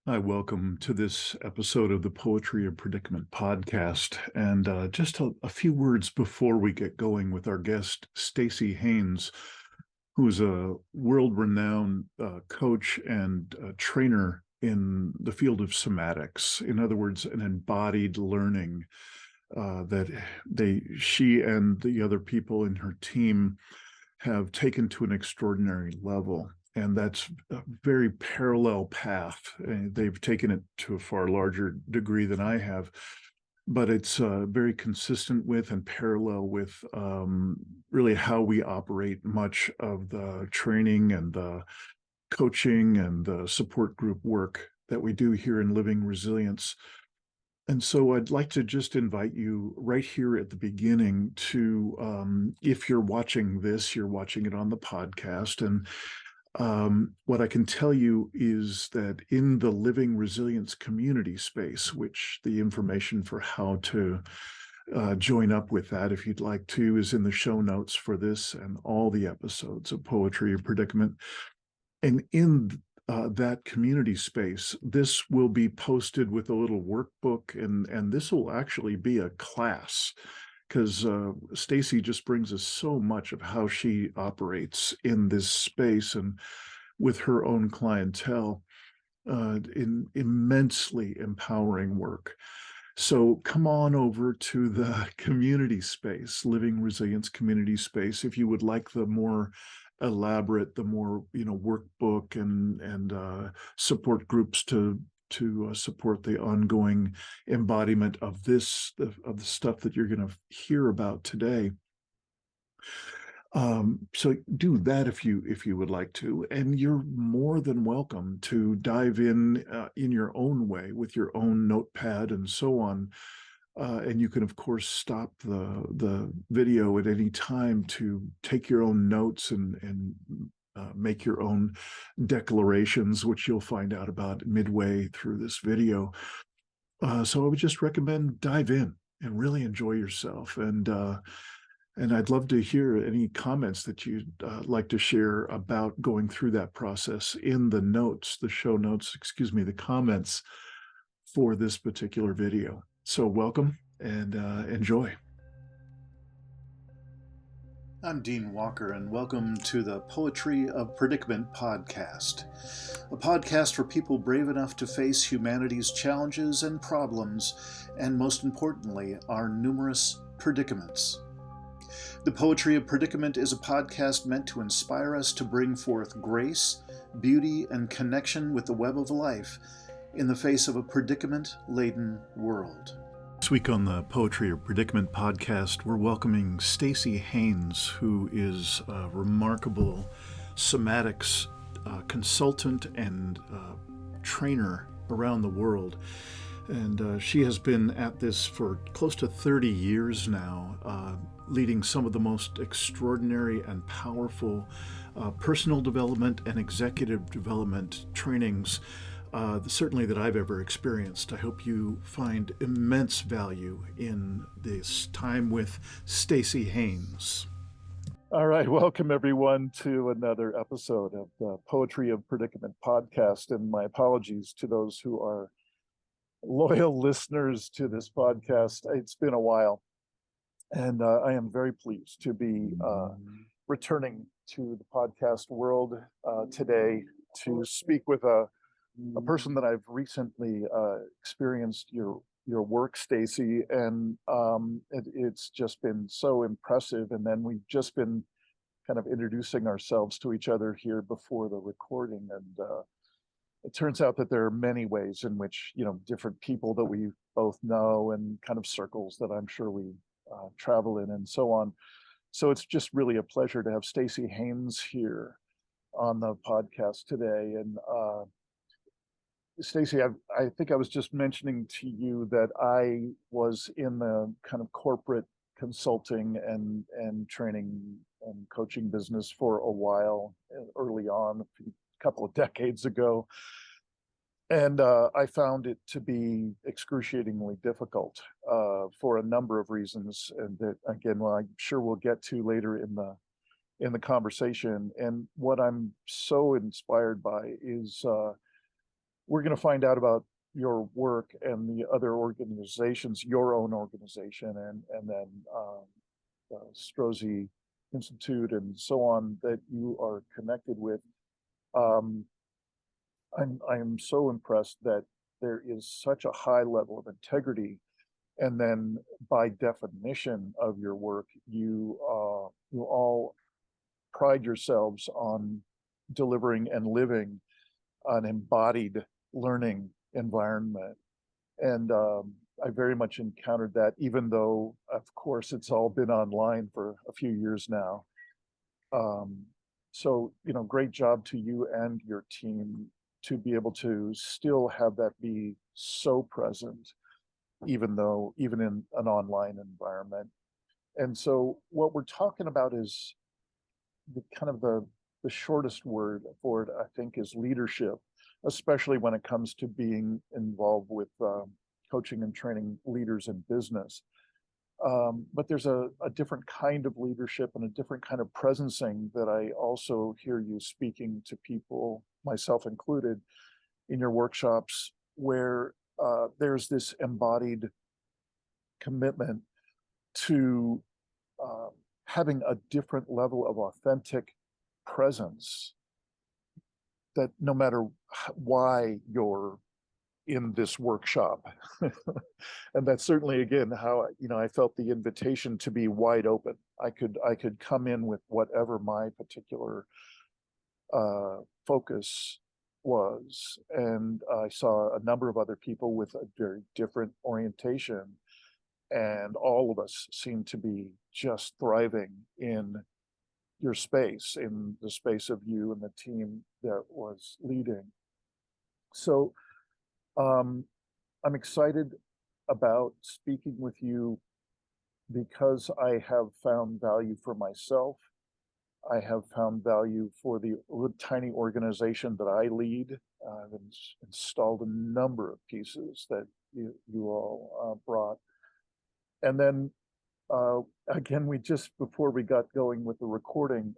Hi, welcome to this episode of the Poetry of Predicament podcast. And just a few words before we get going with our guest, Staci Haines, who is a world-renowned coach and trainer in the field of somatics. In other words, an embodied learning that she and the other people in her team have taken to an extraordinary level. And that's a very parallel path. They've taken it to a far larger degree than I have, but it's very consistent with and parallel with really how we operate much of the training and the coaching and the support group work that we do here in Living Resilience. And so I'd like to just invite you right here at the beginning to, if you're watching this, you're watching it on the podcast. And what I can tell you is that in the Living Resilience community space, which the information for how to join up with that, if you'd like to, is in the show notes for this and all the episodes of Poetry of Predicament. And in that community space, this will be posted with a little workbook, and this will actually be a class because Staci just brings us so much of how she operates in this space and with her own clientele in immensely empowering work. So come on over to the community space, Living Resilience community space, if you would like the more elaborate, the more workbook and support groups to support the ongoing embodiment of of the stuff that you're going to hear about today. So do that if you would like to, and you're more than welcome to dive in your own way with your own notepad and so on. And you can, of course, stop the video at any time to take your own notes and make your own declarations, which you'll find out about midway through this video. So I would just recommend dive in and really enjoy yourself. And I'd love to hear any comments that you'd like to share about going through that process in the notes, the show notes, excuse me, the comments for this particular video. So welcome and enjoy. I'm Dean Walker, and welcome to the Poetry of Predicament podcast, a podcast for people brave enough to face humanity's challenges and problems, and most importantly, our numerous predicaments. The Poetry of Predicament is a podcast meant to inspire us to bring forth grace, beauty, and connection with the web of life in the face of a predicament-laden world. This week on the Poetry of Predicament podcast, we're welcoming Staci Haines, who is a remarkable somatics consultant and trainer around the world. And she has been at this for close to 30 years now, leading some of the most extraordinary and powerful personal development and executive development trainings certainly that I've ever experienced. I hope you find immense value in this time with Staci Haines. All right, welcome everyone to another episode of the Poetry of Predicament podcast, and my apologies to those who are loyal listeners to this podcast. It's been a while, and I am very pleased to be returning to the podcast world today to speak with a person that I've recently experienced your work, Staci, and it's just been so impressive. And then we've just been kind of introducing ourselves to each other here before the recording, and it turns out that there are many ways in which different people that we both know and kind of circles that I'm sure we travel in and so on. So it's just really a pleasure to have Staci Haines here on the podcast today. And Staci, I think I was just mentioning to you that I was in the kind of corporate consulting and training and coaching business for a while, early on, a couple of decades ago. And I found it to be excruciatingly difficult for a number of reasons, and that, again, well, I'm sure we'll get to later in the conversation. And what I'm so inspired by is we're going to find out about your work and the other organizations, your own organization, and then the Staci Institute and so on that you are connected with. I'm so impressed that there is such a high level of integrity, and then by definition of your work, you all pride yourselves on delivering and living an embodied learning environment. And I very much encountered that, even though, of course, it's all been online for a few years now. So, great job to you and your team to be able to still have that be so present, even in an online environment. And so what we're talking about is the shortest word for it, I think, is leadership, especially when it comes to being involved with coaching and training leaders in business. But there's a different kind of leadership and a different kind of presencing that I also hear you speaking to people, myself included, in your workshops, where there's this embodied commitment to having a different level of authentic presence, that no matter why you're in this workshop. And that's certainly, again, how I felt the invitation to be wide open. I could come in with whatever my particular focus was, and I saw a number of other people with a very different orientation, and all of us seemed to be just thriving in your space, in the space of you and the team that was leading. So I'm excited about speaking with you because I have found value for myself. I have found value for the tiny organization that I lead. I've installed a number of pieces that you all brought. And then again, before we got going with the recording,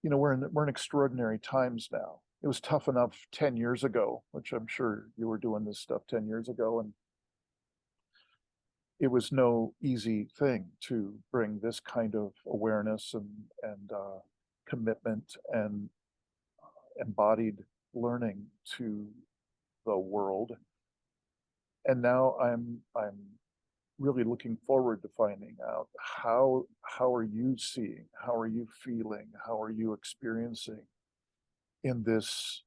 we're in extraordinary times now. It was tough enough 10 years ago, which I'm sure you were doing this stuff 10 years ago, and it was no easy thing to bring this kind of awareness and commitment and embodied learning to the world. And now I'm really looking forward to finding out how are you seeing, how are you feeling, how are you experiencing in this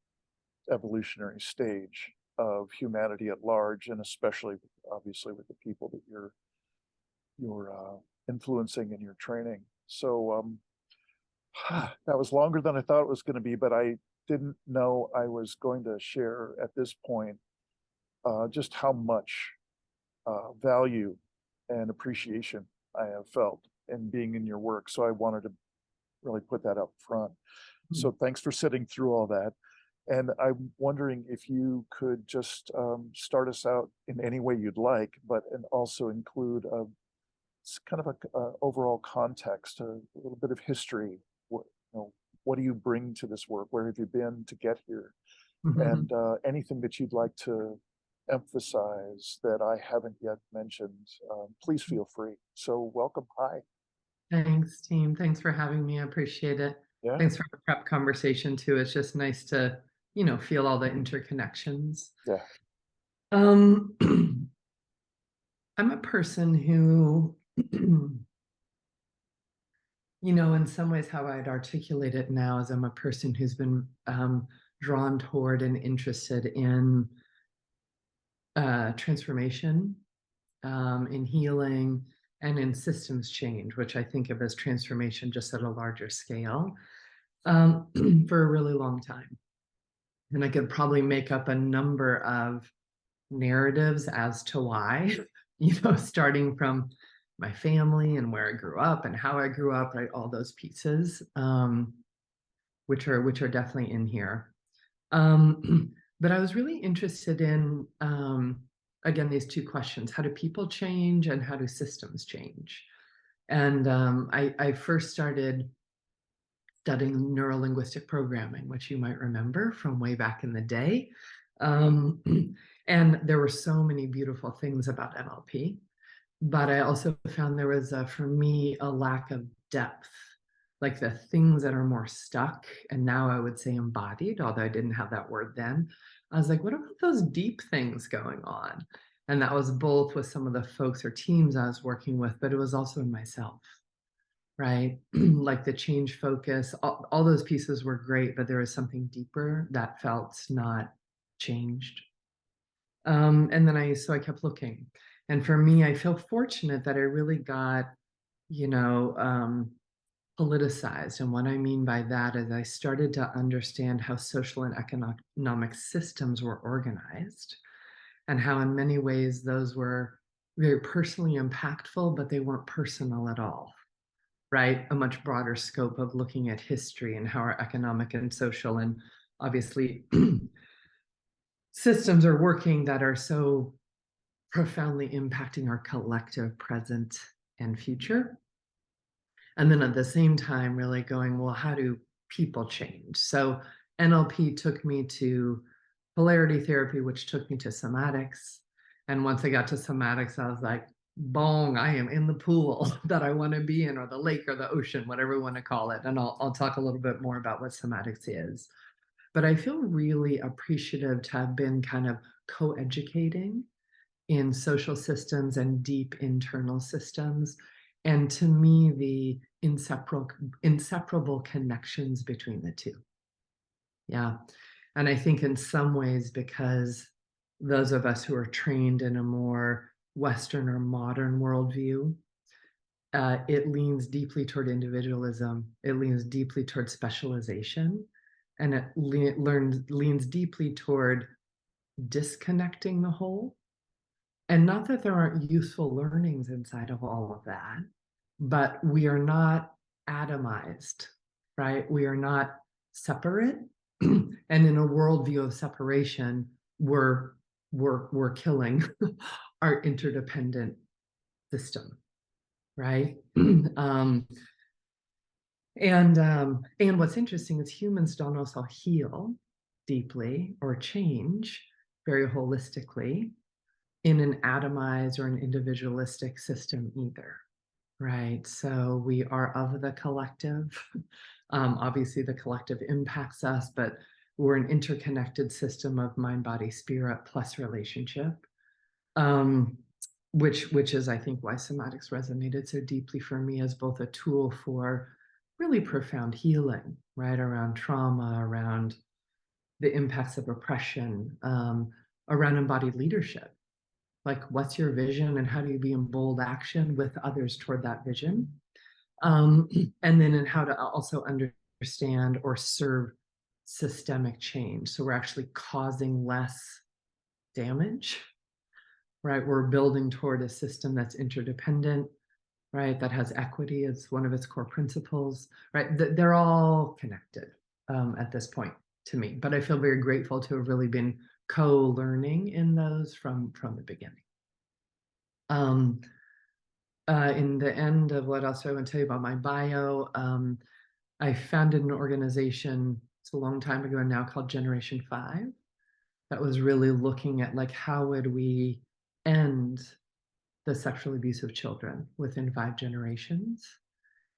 evolutionary stage of humanity at large, and especially obviously with the people that you're influencing in your training. So that was longer than I thought it was going to be, but I didn't know I was going to share at this point just how much value and appreciation I have felt in being in your work. So I wanted to really put that up front. So thanks for sitting through all that. And I'm wondering if you could just start us out in any way you'd like, and also include kind of a overall context, a little bit of history. What do you bring to this work? Where have you been to get here? And anything that you'd like to emphasize that I haven't yet mentioned, please feel free. So welcome. Hi. Thanks, team. Thanks for having me. I appreciate it. Yeah. Thanks for the prep conversation too. It's just nice to, feel all the interconnections. Yeah. I'm a person who, in some ways how I'd articulate it now is I'm a person who's been drawn toward and interested in transformation, in healing, and in systems change, which I think of as transformation just at a larger scale, for a really long time. And I could probably make up a number of narratives as to why, starting from my family and where I grew up and how I grew up, right? All those pieces, which are definitely in here. But I was really interested in, again, these two questions: how do people change and how do systems change? And I first started studying neurolinguistic programming, which you might remember from way back in the day. And there were so many beautiful things about NLP, but I also found there was, for me, a lack of depth, like the things that are more stuck, and now I would say embodied, although I didn't have that word then. I was like, what about those deep things going on? And that was both with some of the folks or teams I was working with, but it was also in myself, right? Like the change focus, all those pieces were great, but there was something deeper that felt not changed. And then I kept looking. And for me, I feel fortunate that I really got, politicized. And what I mean by that is I started to understand how social and economic systems were organized, and how in many ways those were very personally impactful, but they weren't personal at all, right? A much broader scope of looking at history and how our economic and social and obviously systems are working that are so profoundly impacting our collective present and future. And then at the same time, really going, well, how do people change? So NLP took me to polarity therapy, which took me to somatics. And once I got to somatics, I was like, bong, I am in the pool that I want to be in, or the lake or the ocean, whatever we want to call it. And I'll talk a little bit more about what somatics is. But I feel really appreciative to have been kind of co-educating in social systems and deep internal systems. And to me, the inseparable connections between the two. Yeah. And I think in some ways, because those of us who are trained in a more Western or modern worldview, it leans deeply toward individualism. It leans deeply toward specialization, and it leans deeply toward disconnecting the whole. And not that there aren't useful learnings inside of all of that, but we are not atomized, right? We are not separate. And in a worldview of separation, we're killing our interdependent system, right? And what's interesting is humans don't also heal deeply or change very holistically in an atomized or an individualistic system either, right? So we are of the collective. Obviously, the collective impacts us, but we're an interconnected system of mind, body, spirit plus relationship, which is, I think, why somatics resonated so deeply for me as both a tool for really profound healing, right? Around trauma, around the impacts of oppression, around embodied leadership. Like, what's your vision and how do you be in bold action with others toward that vision? And then in how to also understand or serve systemic change. So we're actually causing less damage, right? We're building toward a system that's interdependent, right? That has equity as one of its core principles, right? They're all connected at this point to me, but I feel very grateful to have really been co-learning in those from the beginning. In the end of what else I want to tell you about my bio, I founded an organization, it's a long time ago now, called Generation 5, that was really looking at like, how would we end the sexual abuse of children within 5 generations?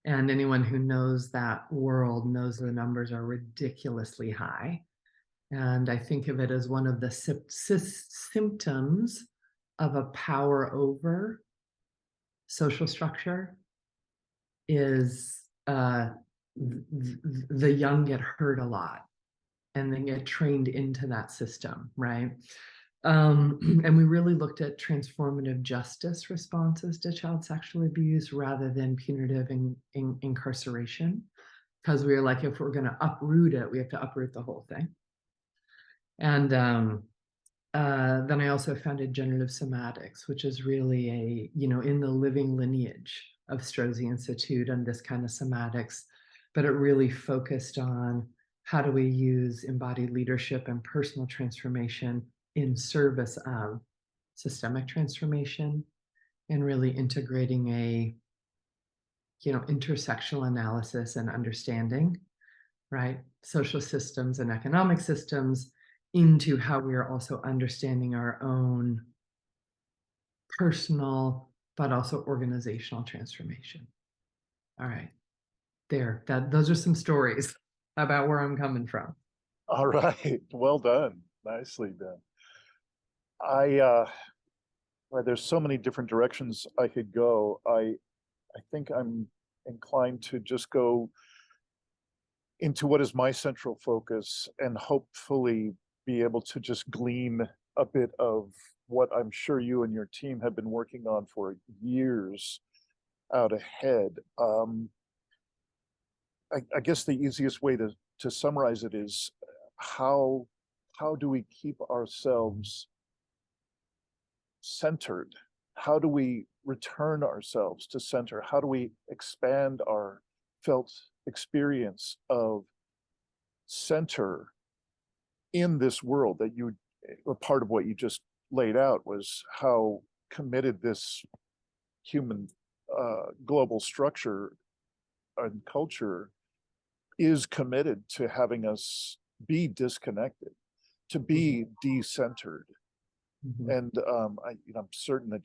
And anyone who knows that world knows the numbers are ridiculously high. And I think of it as one of the symptoms of a power over social structure is the young get hurt a lot and then get trained into that system, right? And we really looked at transformative justice responses to child sexual abuse rather than punitive incarceration, because we were like, if we're going to uproot it, we have to uproot the whole thing. And then I also founded Generative Somatics, which is really a, in the living lineage of Strozzi Institute and this kind of somatics, but it really focused on how do we use embodied leadership and personal transformation in service of systemic transformation, and really integrating a, intersectional analysis and understanding right? Social systems and economic systems into how we are also understanding our own personal, but also organizational transformation. All right, those are some stories about where I'm coming from. All right. Well done. Nicely done. Well, there's so many different directions I could go. I think I'm inclined to just go into what is my central focus and hopefully be able to just glean a bit of what I'm sure you and your team have been working on for years out ahead. I guess the easiest way to summarize it is how do we keep ourselves centered? How do we return ourselves to center? How do we expand our felt experience of center in this world? That you, a part of what you just laid out was how committed this human global structure and culture is committed to having us be disconnected, to be decentered. Mhm. And I'm certain that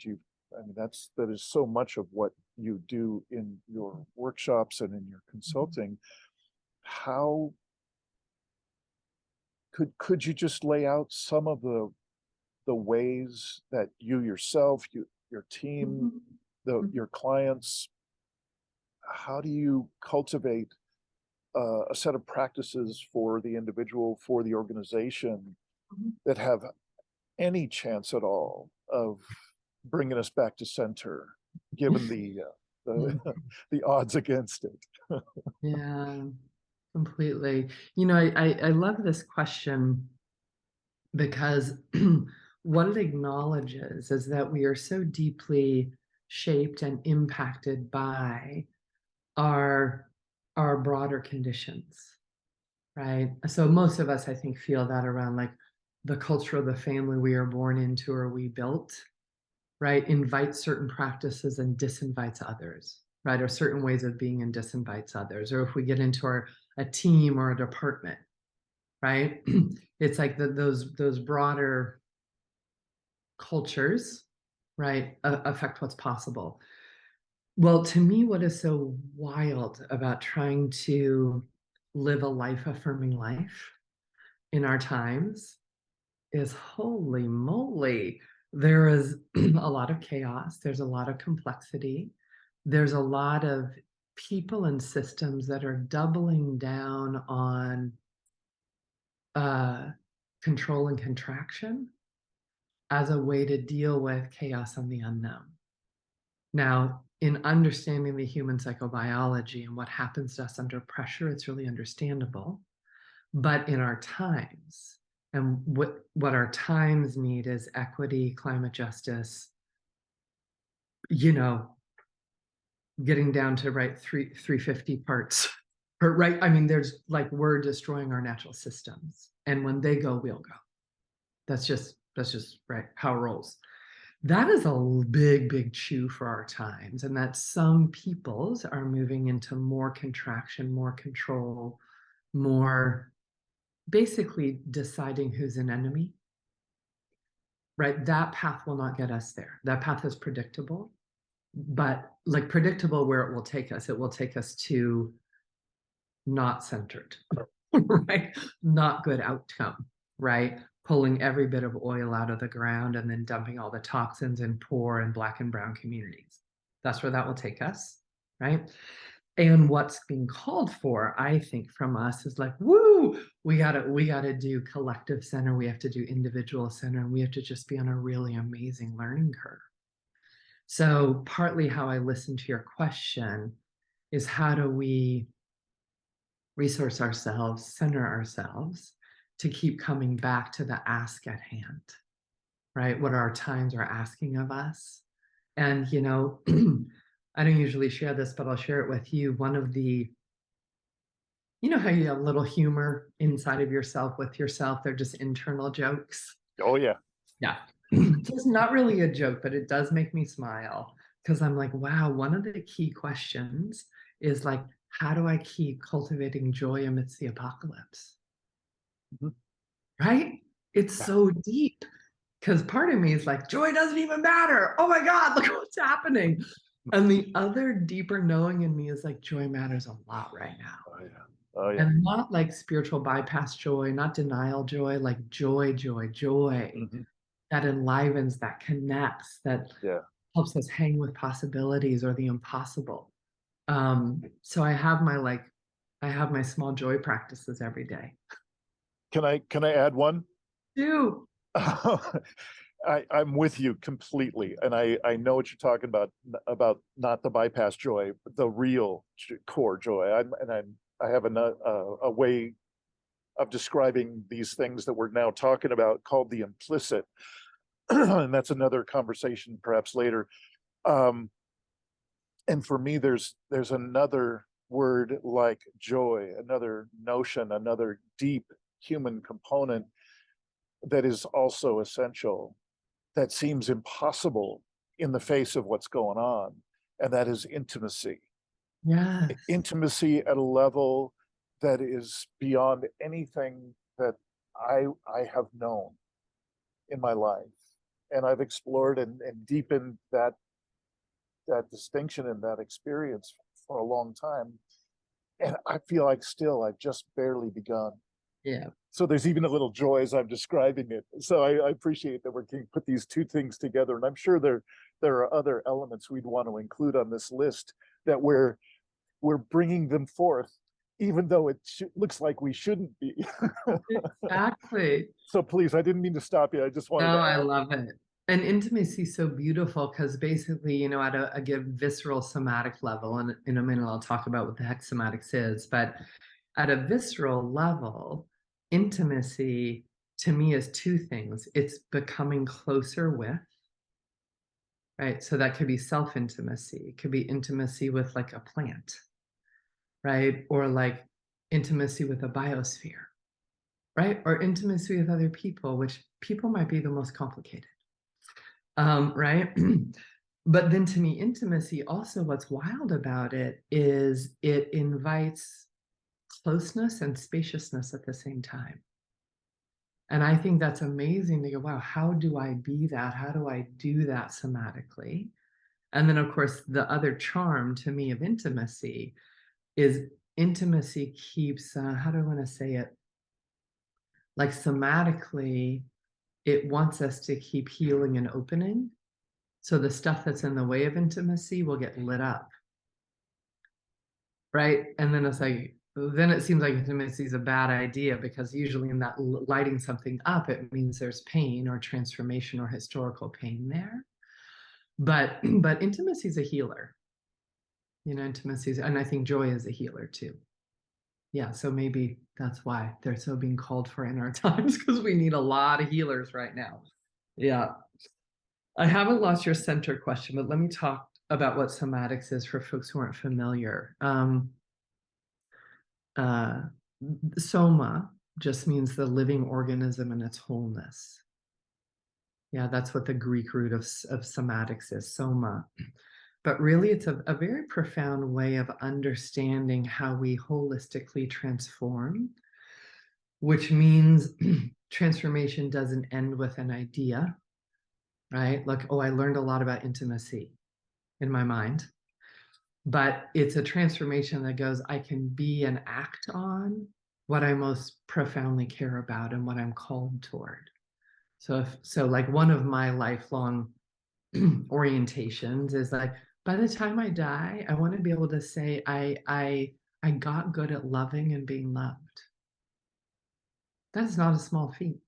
that is so much of what you do in your workshops and in your consulting. How could you just lay out some of the ways that you yourself, your team, your clients, how do you cultivate a set of practices for the individual, for the organization, that have any chance at all of bringing us back to center, given the the odds against it? Yeah, completely. I love this question because what it acknowledges is that we are so deeply shaped and impacted by our our broader conditions, right? So most of us, I think, feel that around like the culture of the family we are born into or we built, right? Invites certain practices and disinvites others, right? Or certain ways of being and disinvites others. Or if we get into a team or a department, right? It's like those broader cultures, right, affect what's possible. Well, to me, what is so wild about trying to live a life affirming life in our times is, holy moly, there is a lot of chaos, there's a lot of complexity, there's a lot of people and systems that are doubling down on uh, control and contraction as a way to deal with chaos and the unknown. Now, in understanding the human psychobiology and what happens to us under pressure, it's really understandable. But in our times, and what our times need is equity, climate justice, you know, getting down to right 350 parts. Right. I mean, there's like we're destroying our natural systems. And when they go, we'll go. That's just right how it rolls. That is a big chew for our times, and that some peoples are moving into more contraction, more control, more basically deciding who's an enemy, right? That path will not get us there. That path is predictable, but like predictable where it will take us. It will take us to not centered, right? Not good outcome, right? Pulling every bit of oil out of the ground and then dumping all the toxins in poor and Black and brown communities. That's where that will take us, right? And what's being called for, I think, from us is like, woo, we gotta do collective center, we have to do individual center, and we have to just be on a really amazing learning curve. So partly how I listen to your question is, how do we resource ourselves, center ourselves, to keep coming back to the ask at hand, right? What our times are asking of us. And, I don't usually share this, but I'll share it with you. One of the, how you have a little humor inside of yourself with yourself, they're just internal jokes. Oh yeah. Yeah. It's not really a joke, but it does make me smile because I'm like, wow, one of the key questions is like, how do I keep cultivating joy amidst the apocalypse? Mhm. Right? It's Yeah. so deep. Because part of me is like, joy doesn't even matter. Oh my God, look what's happening. And the other deeper knowing in me is like, joy matters a lot right now. Oh yeah. Oh yeah. And not like spiritual bypass joy, not denial joy, like joy, joy, joy Mhm. that enlivens, that connects, that Yeah. helps us hang with possibilities or the impossible. So I have my small joy practices every day. Can I add one? Do I'm with you completely, and I know what you're talking about not the bypass joy, but the real core joy. I have a way of describing these things that we're now talking about called the implicit, and that's another conversation perhaps later. Um, and for me, there's another word like joy, another notion, another deep human component that is also essential, that seems impossible in the face of what's going on, and that is intimacy. yes. Intimacy at a level that is beyond anything that I have known in my life, and I've explored and deepened that distinction and that experience for a long time, and I feel like still I've just barely begun. Yeah. So there's even a little joy as I'm describing it. So I appreciate that we can put these two things together, and I'm sure there are other elements we'd want to include on this list that we're bringing them forth, even though it looks like we shouldn't be. Exactly. So please, I didn't mean to stop you. I just wanted No, to I add. love it. And intimacy is so beautiful because basically, at a give visceral somatic level, and in a minute I'll talk about what the heck somatics is, but at a visceral level, intimacy to me is two things. It's becoming closer with, right? So that could be self-intimacy, it could be intimacy with like a plant, right? Or like intimacy with a biosphere, right? Or intimacy with other people, which people might be the most complicated. Right? But then to me, intimacy also, what's wild about it is it invites closeness and spaciousness at the same time. And I think that's amazing to go, wow, how do I be that? How do I do that somatically? And then, of course, the other charm to me of intimacy is intimacy keeps, how do I want to say it? Like somatically, it wants us to keep healing and opening. So the stuff that's in the way of intimacy will get lit up. Right. And then it's like, then it seems like intimacy is a bad idea because usually in that lighting something up, it means there's pain or transformation or historical pain there. But intimacy is a healer. Intimacy is, and I think joy is a healer too. Yeah. So maybe that's why they're so being called for in our times because we need a lot of healers right now. Yeah. I haven't lost your center question, but let me talk about what somatics is for folks who aren't familiar. Uh, Soma just means the living organism in its wholeness. Yeah, that's what the Greek root of somatics is, soma. But really, it's a very profound way of understanding how we holistically transform, which means transformation doesn't end with an idea, right? Like, oh, I learned a lot about intimacy in my mind. But it's a transformation that goes, I can be and act on what I most profoundly care about and what I'm called toward. So like one of my lifelong orientations is like, by the time I die, I want to be able to say I got good at loving and being loved. That is not a small feat,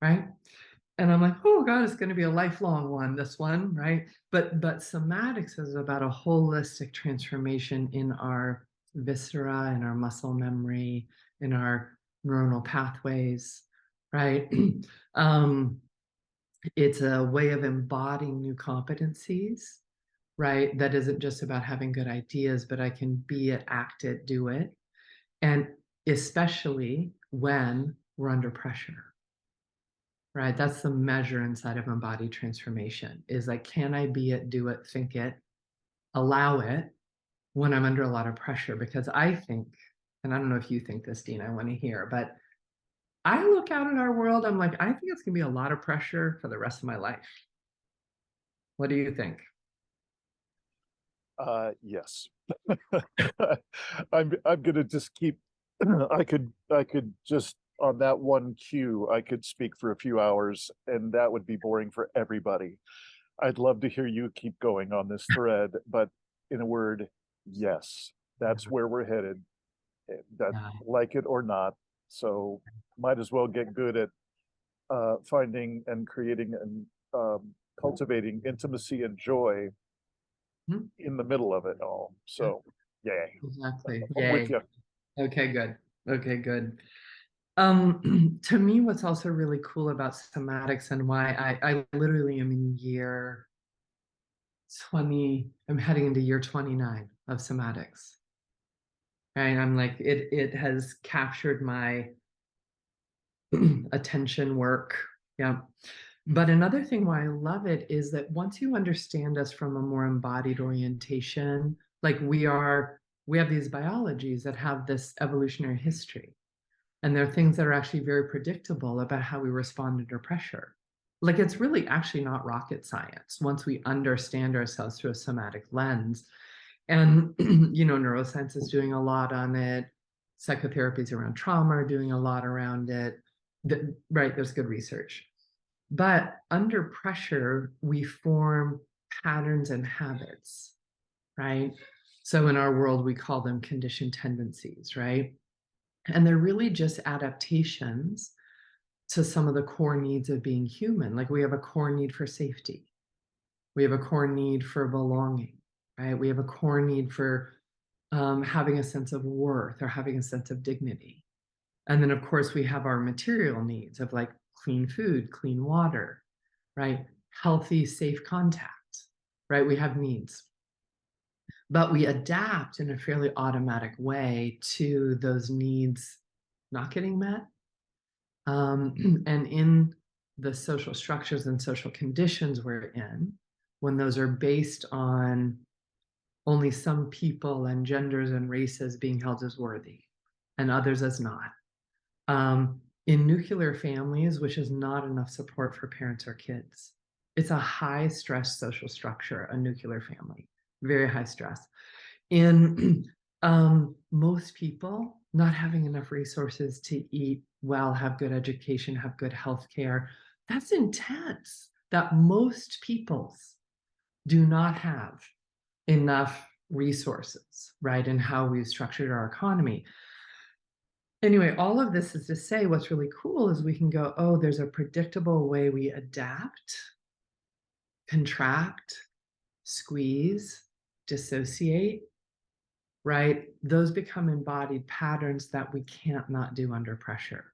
right? And I'm like, oh God, it's going to be a lifelong one, this one, right? But somatics is about a holistic transformation in our viscera, in our muscle memory, in our neuronal pathways, right? um, it's a way of embodying new competencies, right? That isn't just about having good ideas, but I can be it, act it, do it. And especially when we're under pressure, right? That's the measure inside of embodied transformation is like, can I be it, do it, think it, allow it, when I'm under a lot of pressure, because I think, and I don't know if you think this, Dean, I want to hear, but I look out at our world, I'm like, I think it's going to be a lot of pressure for the rest of my life. What do you think? Yes. I'm gonna just keep I could just on that one cue, I could speak for a few hours and that would be boring for everybody. I'd love to hear you keep going on this thread, but in a word, yes, that's where we're headed. That Yeah, like it or not. So might as well get good at finding and creating and cultivating intimacy and joy mhm, in the middle of it all. yeah, So, yeah, exactly. I'm with Yay. you. Okay, good. Okay, good. To me, what's also really cool about somatics and why I literally am in year 20, I'm heading into year 29 of somatics. Right. I'm like, it has captured my attention work. Yeah. But another thing why I love it is that once you understand us from a more embodied orientation, like we have these biologies that have this evolutionary history. And there are things that are actually very predictable about how we respond under pressure. Like it's really actually not rocket science once we understand ourselves through a somatic lens. And, neuroscience is doing a lot on it. Psychotherapies around trauma are doing a lot around it. Right, there's good research. But under pressure, we form patterns and habits, right? So in our world, we call them conditioned tendencies, right? And they're really just adaptations to some of the core needs of being human. Like we have a core need for safety, we have a core need for belonging, right? We have a core need for having a sense of worth or having a sense of dignity. And then, of course, we have our material needs of like clean food, clean water, right? Healthy, safe contact, right? We have needs. But we adapt in a fairly automatic way to those needs not getting met. And in the social structures and social conditions we're in, when those are based on only some people and genders and races being held as worthy and others as not. In nuclear families, which is not enough support for parents or kids, it's a high stress social structure, a nuclear family, very high stress. In most people, not having enough resources to eat well, have good education, have good health care, that's intense. That most peoples do not have enough resources, right? And how we've structured our economy. Anyway, all of this is to say what's really cool is we can go, oh, there's a predictable way we adapt, contract, squeeze, dissociate, right? Those become embodied patterns that we can't not do under pressure.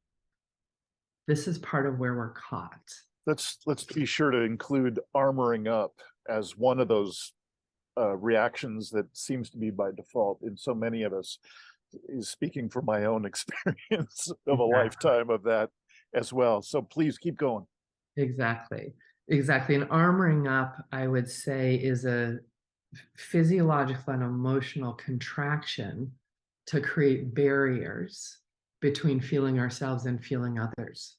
This is part of where we're caught. Let's be sure to include armoring up as one of those reactions that seems to be by default in so many of us. Is speaking from my own experience of a lifetime of that as well. So please keep going. Exactly. Exactly. And armoring up, I would say, is a physiological and emotional contraction to create barriers between feeling ourselves and feeling others.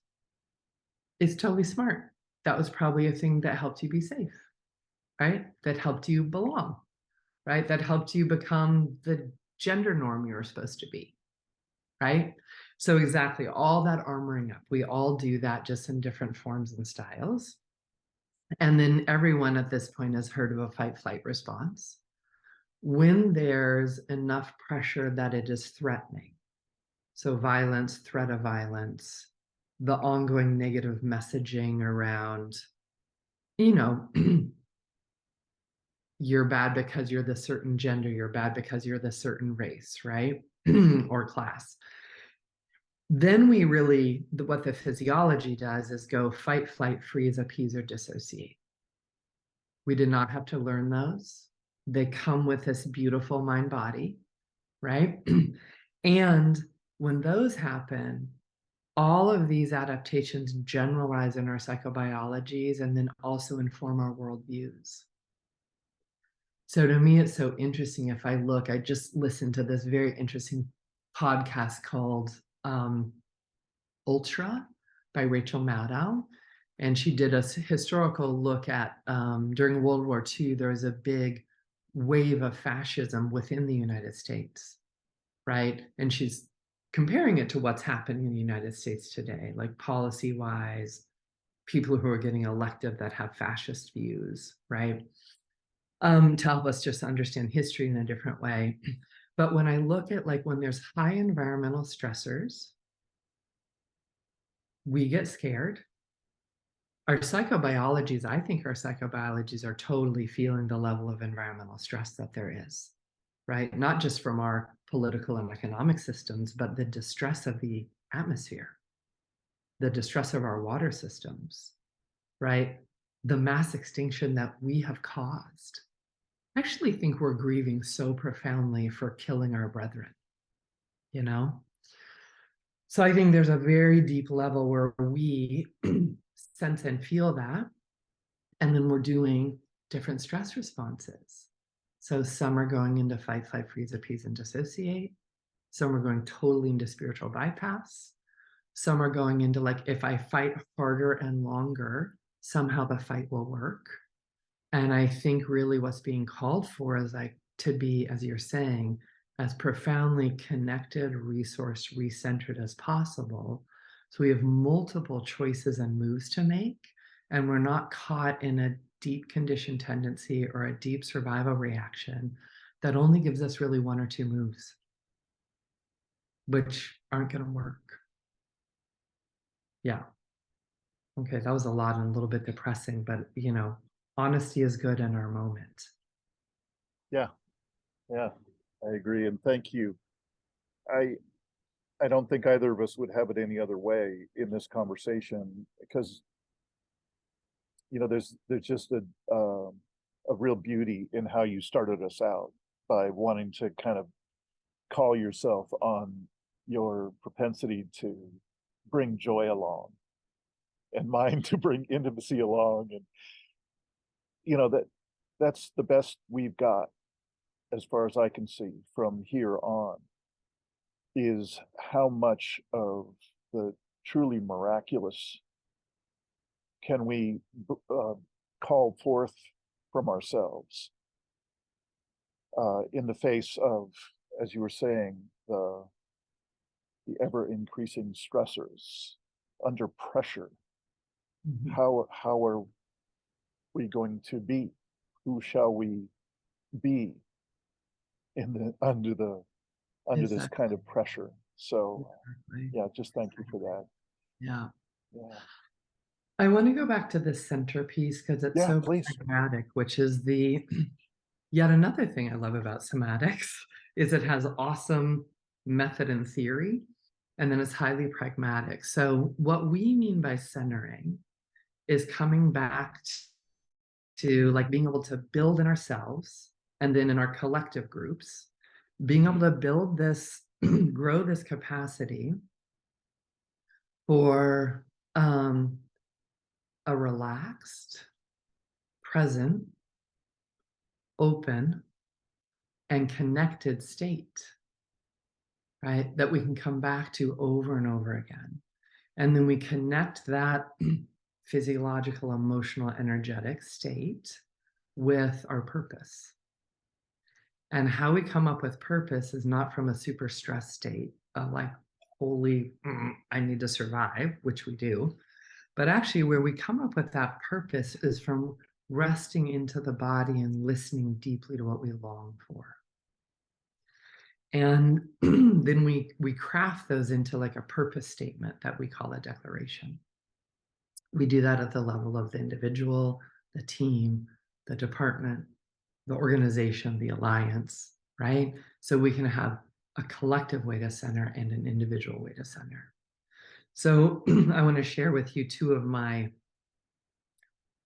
It's totally smart. That was probably a thing that helped you be safe, right? That helped you belong, right? That helped you become the gender norm you were supposed to be, right? So exactly, all that armoring up, we all do that just in different forms and styles. And then everyone at this point has heard of a fight flight response. When there's enough pressure that it is threatening, so violence, threat of violence, the ongoing negative messaging around, you know, you're bad because you're the certain gender, you're bad because you're the certain race, right? Or class. Then we really, what the physiology does is go fight, flight, freeze, appease, or dissociate. We did not have to learn those. They come with this beautiful mind body, right? And when those happen, all of these adaptations generalize in our psychobiologies and then also inform our worldviews. So to me, it's so interesting. If I look, I just listened to this very interesting podcast called Ultra by Rachel Maddow. And she did a historical look at during World War II, there was a big wave of fascism within the United States, right? And she's comparing it to what's happening in the United States today, like policy-wise, people who are getting elected that have fascist views, right? To help us just understand history in a different way. But when I look at like when there's high environmental stressors, we get scared. Our psychobiologies, I think our psychobiologies are totally feeling the level of environmental stress that there is, right? Not just from our political and economic systems, but the distress of the atmosphere, the distress of our water systems, right? The mass extinction that we have caused. I actually think we're grieving so profoundly for killing our brethren, you know? So I think there's a very deep level where we sense and feel that, and then we're doing different stress responses. So some are going into fight, flight, freeze, appease, and dissociate. Some are going totally into spiritual bypass. Some are going into like, if I fight harder and longer, somehow the fight will work. And I think really what's being called for is like to be, as you're saying, as profoundly connected, resourced, recentered as possible. So we have multiple choices and moves to make, and we're not caught in a deep conditioned tendency or a deep survival reaction that only gives us really one or two moves, which aren't going to work. Yeah. Okay, that was a lot and a little bit depressing, but you know, honesty is good in our moment. Yeah, yeah, I agree, and thank you. I I don't think either of us would have it any other way in this conversation because there's just a real beauty in how you started us out by wanting to kind of call yourself on your propensity to bring joy along and mine to bring intimacy along, and that's the best we've got as far as I can see from here on, is how much of the truly miraculous can we call forth from ourselves in the face of, as you were saying, the ever increasing stressors under pressure. Mhm. How are we going to be? Who shall we be under this Exactly. kind of pressure? So Exactly. yeah, just thank you for that. Yeah. Yeah, I want to go back to the centerpiece because it's yeah, so please. pragmatic, which is the yet another thing I love about somatics is it has awesome method and theory, and then it's highly pragmatic. So what we mean by centering is coming back to like being able to build in ourselves and then in our collective groups, being able to build this, grow this capacity for a relaxed, present, open, and connected state, right? That we can come back to over and over again. And then we connect that physiological, emotional, energetic state with our purpose. And how we come up with purpose is not from a super stressed state of like, holy, I need to survive, which we do. But actually, where we come up with that purpose is from resting into the body and listening deeply to what we long for. And then we craft those into like a purpose statement that we call a declaration. We do that at the level of the individual, the team, the department, the organization, the alliance, right? So we can have a collective way to center and an individual way to center. So I want to share with you two of my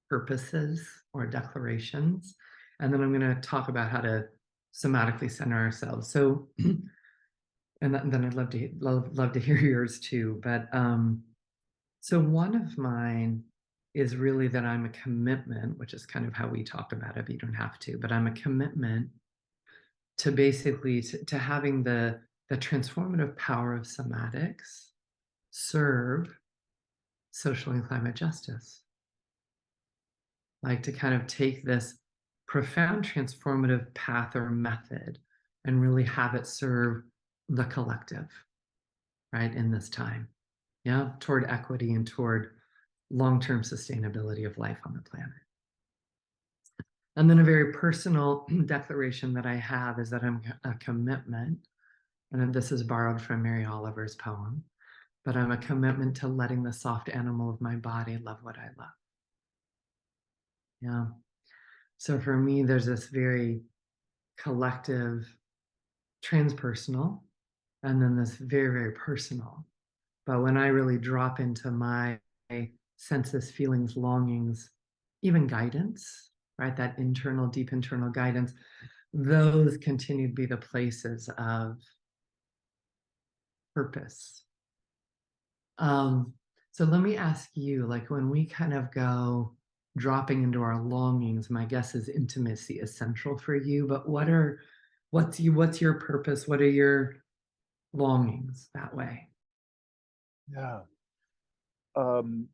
purposes or declarations, and then I'm going to talk about how to somatically center ourselves. So, and then I'd love to hear yours too. But so one of mine is really that I'm a commitment, which is kind of how we talk about it, but you don't have to, but I'm a commitment to basically to having the transformative power of somatics serve social and climate justice. Like to kind of take this profound transformative path or method and really have it serve the collective, right, in this time. Yeah, toward equity and toward long-term sustainability of life on the planet. And then a very personal declaration that I have is that I'm a commitment, and this is borrowed from Mary Oliver's poem, but I'm a commitment to letting the soft animal of my body love what I love. Yeah. So for me, there's this very collective, transpersonal, and then this very, very personal. But when I really drop into my senses, feelings, longings, even guidance, right? That internal, deep internal guidance, those continue to be the places of purpose. So let me ask you, like when we kind of go dropping into our longings, my guess is intimacy is central for you, but what's your purpose? What are your longings that way? Yeah. I'm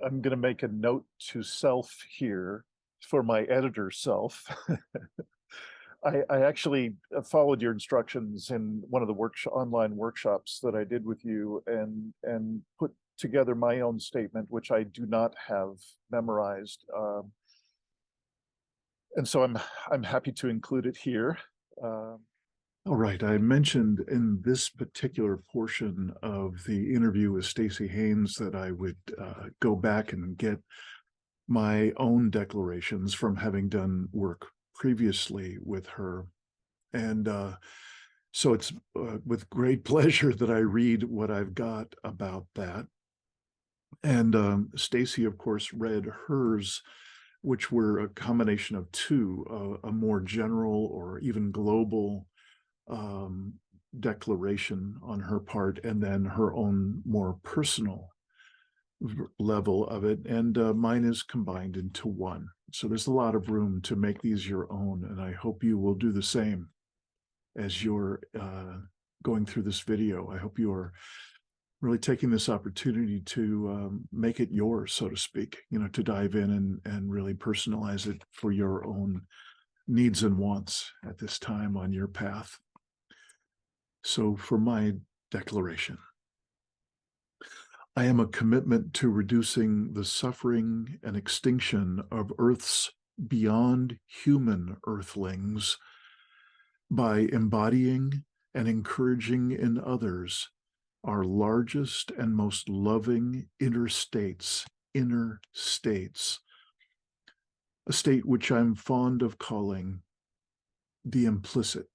going to make a note to self here for my editor self. I actually followed your instructions in one of the online workshops that I did with you and put together my own statement, which I do not have memorized. And so I'm happy to include it here. All right. I mentioned in this particular portion of the interview with Staci Haines that I would go back and get my own declarations from having done work previously with her. And so it's with great pleasure that I read what I've got about that. And Staci, of course, read hers, which were a combination of two, a more general or even global declaration on her part, and then her own more personal level of it. And mine is combined into one. So there's a lot of room to make these your own. And I hope you will do the same as you're going through this video. I hope you are really taking this opportunity to make it yours, so to speak, to dive in and really personalize it for your own needs and wants at this time on your path. So for my declaration, I am a commitment to reducing the suffering and extinction of Earth's beyond human earthlings by embodying and encouraging in others our largest and most loving inner states, a state which I'm fond of calling the implicit.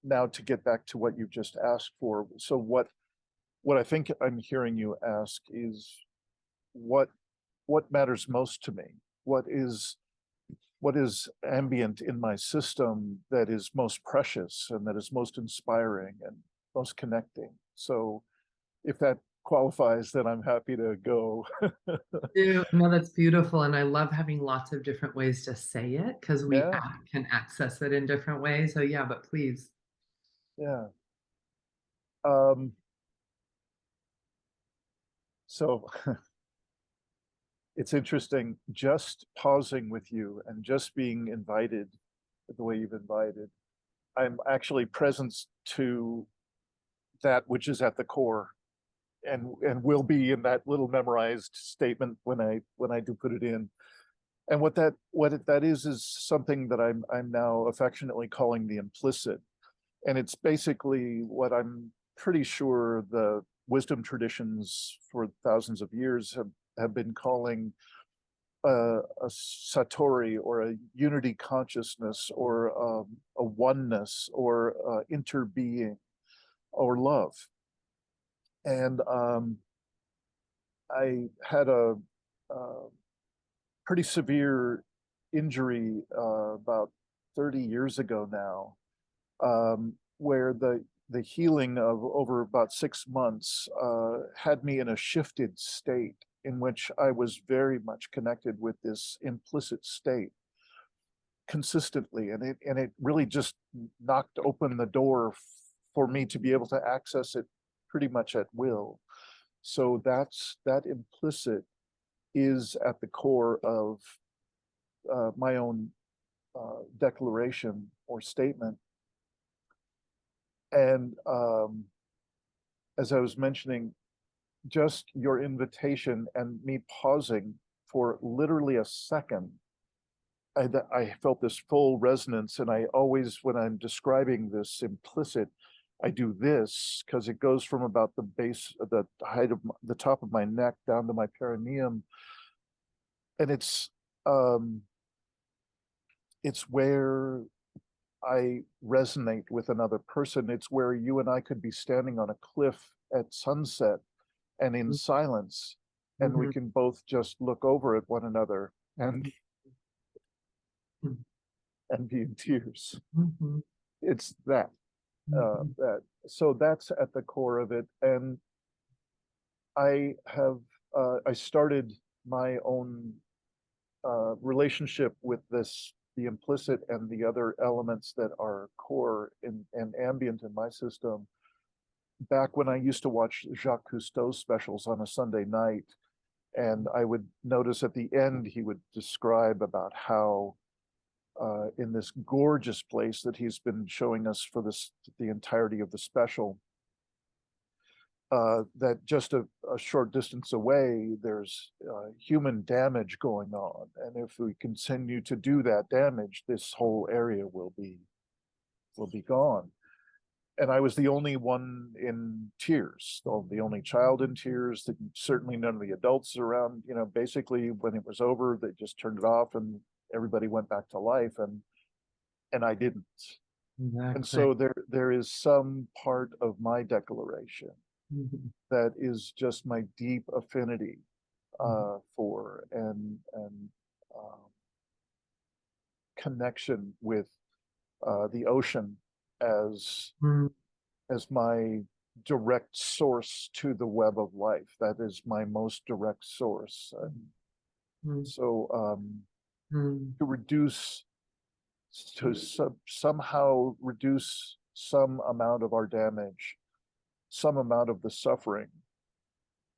Now to get back to what you just asked for. So what I think I'm hearing you ask is what matters most to me? What is ambient in my system that is most precious and that is most inspiring and most connecting? So if that qualifies, then I'm happy to go. No, that's beautiful. And I love having lots of different ways to say it because we Yeah, can access it in different ways. So yeah, but please. yeah. So it's interesting just pausing with you and just being invited the way you've invited. I'm actually present to that which is at the core and will be in that little memorized statement when I do put it in. And what that is something that I'm now affectionately calling the implicit. And it's basically what I'm pretty sure the wisdom traditions for thousands of years have been calling a satori, or a unity consciousness, or a oneness, or interbeing, or love. And I had a pretty severe injury about 30 years ago now, where the healing of over about 6 months had me in a shifted state in which I was very much connected with this implicit state consistently, and it really just knocked open the door for me to be able to access it pretty much at will. So that implicit is at the core of my own declaration or statement. And as I was mentioning, just your invitation and me pausing for literally a second, I felt this full resonance. And I always, when I'm describing this implicit, I do this because it goes from about the base, the height of the top of my neck down to my perineum. And it's where I resonate with another person. It's where you and I could be standing on a cliff at sunset and in silence, and we can both just look over at one another and be in tears. It's that. So that's at the core of it. And I have I started my own relationship with this, the implicit and the other elements that are core and ambient in my system, back when I used to watch Jacques Cousteau's specials on a Sunday night. And I would notice at the end, he would describe about how in this gorgeous place that he's been showing us for the entirety of the special, that just a short distance away, there's human damage going on. And if we continue to do that damage, this whole area will be gone. And I was the only one in tears, the only child in tears, certainly none of the adults around. You know, basically when it was over, they just turned it off and everybody went back to life, and I didn't. Exactly. And so there is some part of my declaration that is just my deep affinity for and connection with the ocean as my direct source to the web of life. That is my most direct source. And so somehow reduce some amount of our damage, some amount of the suffering,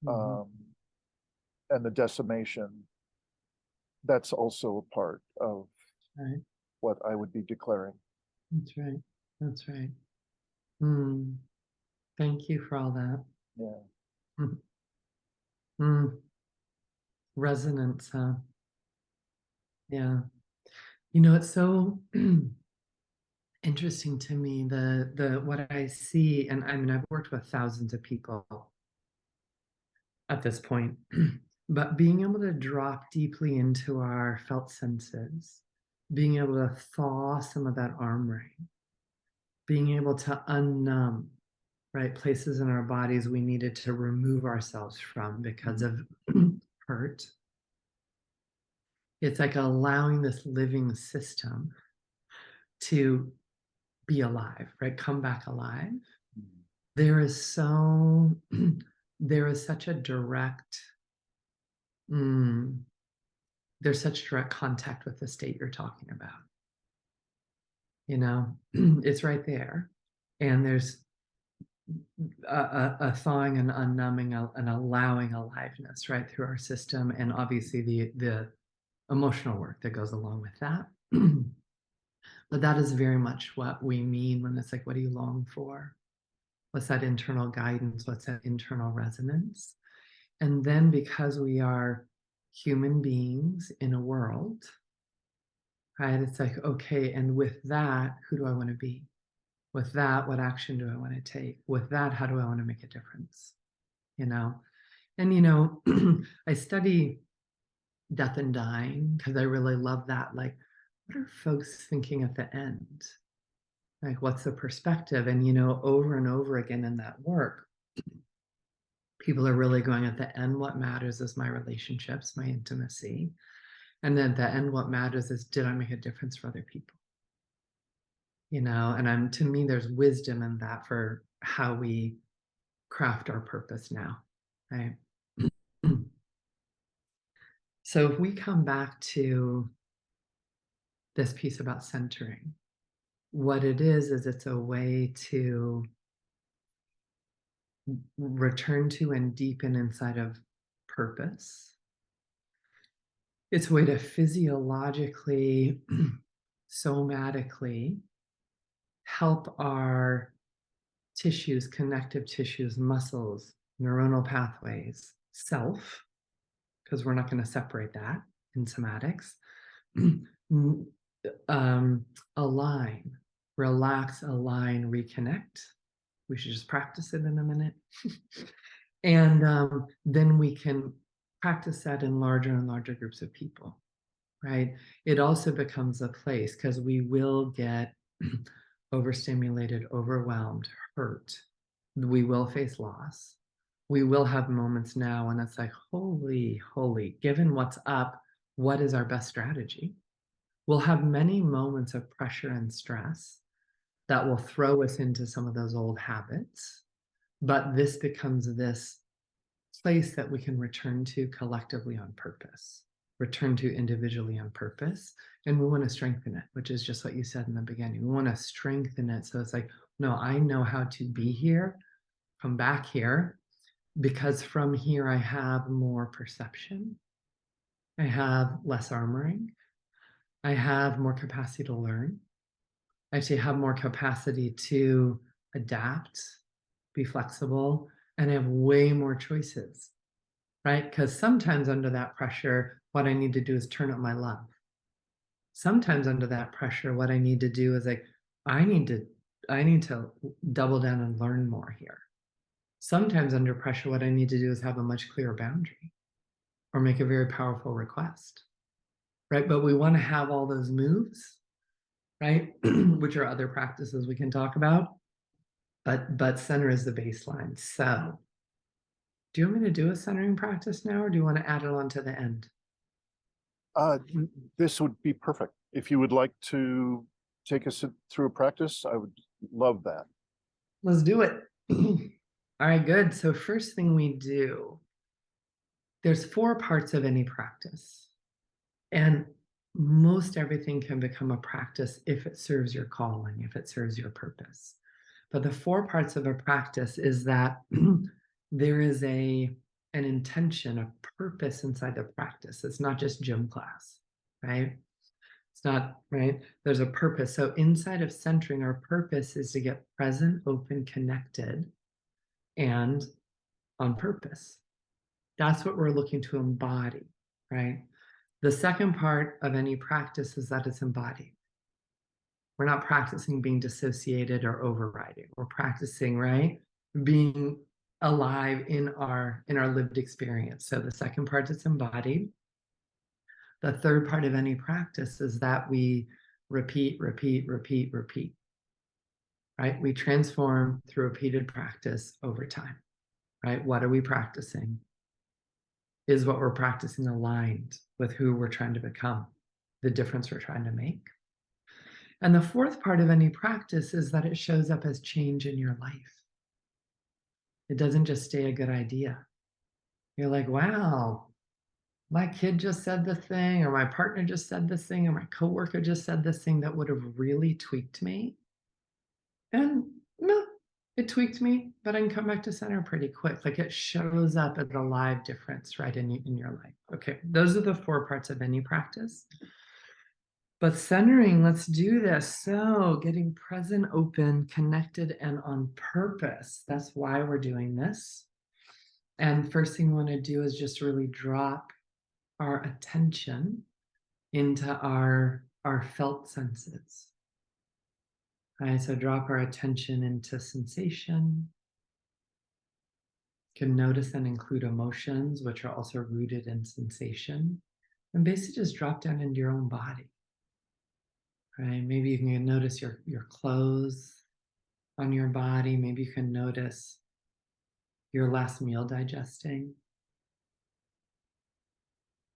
and the decimation, that's also a part of what I would be declaring. That's right. That's right. Thank you for all that. Yeah. Resonance, huh? Yeah. You know, it's so interesting to me, the what I see, and I mean, I've worked with thousands of people at this point, but being able to drop deeply into our felt senses, being able to thaw some of that arm ring, being able to unnumb, right, places in our bodies we needed to remove ourselves from because of hurt. It's like allowing this living system to be alive, right? Come back alive. There is such a direct, there's such direct contact with the state you're talking about. You know, it's right there. And there's a thawing and unnumbing and allowing aliveness right through our system. And obviously the emotional work that goes along with that. But that is very much what we mean when it's like, what do you long for? What's that internal guidance? What's that internal resonance? And then because we are human beings in a world, right? It's like, okay, and with that, who do I want to be? With that, what action do I want to take? With that, how do I want to make a difference? You know? And, you know, I study death and dying because I really love that. Like, what are folks thinking at the end? Like, what's the perspective? And, you know, over and over again in that work, people are really going at the end, what matters is my relationships, my intimacy. And then at the end, what matters is, did I make a difference for other people? and to me, there's wisdom in that for how we craft our purpose now, right? So if we come back to this piece about centering, what it is it's a way to return to and deepen inside of purpose. It's a way to physiologically, somatically help our tissues, connective tissues, muscles, neuronal pathways, self, because we're not going to separate that in somatics, align, relax, align, reconnect. We should just practice it in a minute. And then we can practice that in larger and larger groups of people, right? It also becomes a place because we will get overstimulated, overwhelmed, hurt. We will face loss. We will have moments now when it's like, holy, given what's up, what is our best strategy? We'll have many moments of pressure and stress that will throw us into some of those old habits. But this becomes this place that we can return to collectively on purpose, return to individually on purpose. And we want to strengthen it, which is just what you said in the beginning. We want to strengthen it. So it's like, no, I know how to be here, come back here, because from here I have more perception. I have less armoring. I have more capacity to learn. I actually have more capacity to adapt, be flexible, and have way more choices, right? Because sometimes under that pressure, what I need to do is turn up my love. Sometimes under that pressure, what I need to do is like, I need to double down and learn more here. Sometimes under pressure, what I need to do is have a much clearer boundary or make a very powerful request, right? But we want to have all those moves, right? Which are other practices we can talk about. But center is the baseline. So do you want me to do a centering practice now, or do you want to add it on to the end? This would be perfect. If you would like to take us through a practice, I would love that. Let's do it. All right, good. So first thing we do, there's 4 parts of any practice. And most everything can become a practice if it serves your calling, if it serves your purpose. But the 4 parts of a practice is that there is an intention, a purpose inside the practice. It's not just gym class, right? It's not, right? There's a purpose. So inside of centering, our purpose is to get present, open, connected, and on purpose. That's what we're looking to embody, right? The second part of any practice is that it's embodied. We're not practicing being dissociated or overriding. We're practicing, right, being alive in our lived experience. So the second part is embodied. The third part of any practice is that we repeat, right? We transform through repeated practice over time, right? What are we practicing? Is what we're practicing aligned with who we're trying to become, the difference we're trying to make? And the fourth part of any practice is that it shows up as change in your life. It doesn't just stay a good idea. You're like, wow, my kid just said this thing, or my partner just said this thing, or my coworker just said this thing that would have really tweaked me. And no, it tweaked me, but I can come back to center pretty quick. Like it shows up as a live difference, right, in your life. Okay, those are the 4 parts of any practice. But centering, let's do this. So getting present, open, connected, and on purpose. That's why we're doing this. And first thing we want to do is just really drop our attention into our felt senses. All right, so drop our attention into sensation. You can notice and include emotions, which are also rooted in sensation. And basically just drop down into your own body. Right? Maybe you can notice your clothes on your body. Maybe you can notice your last meal digesting.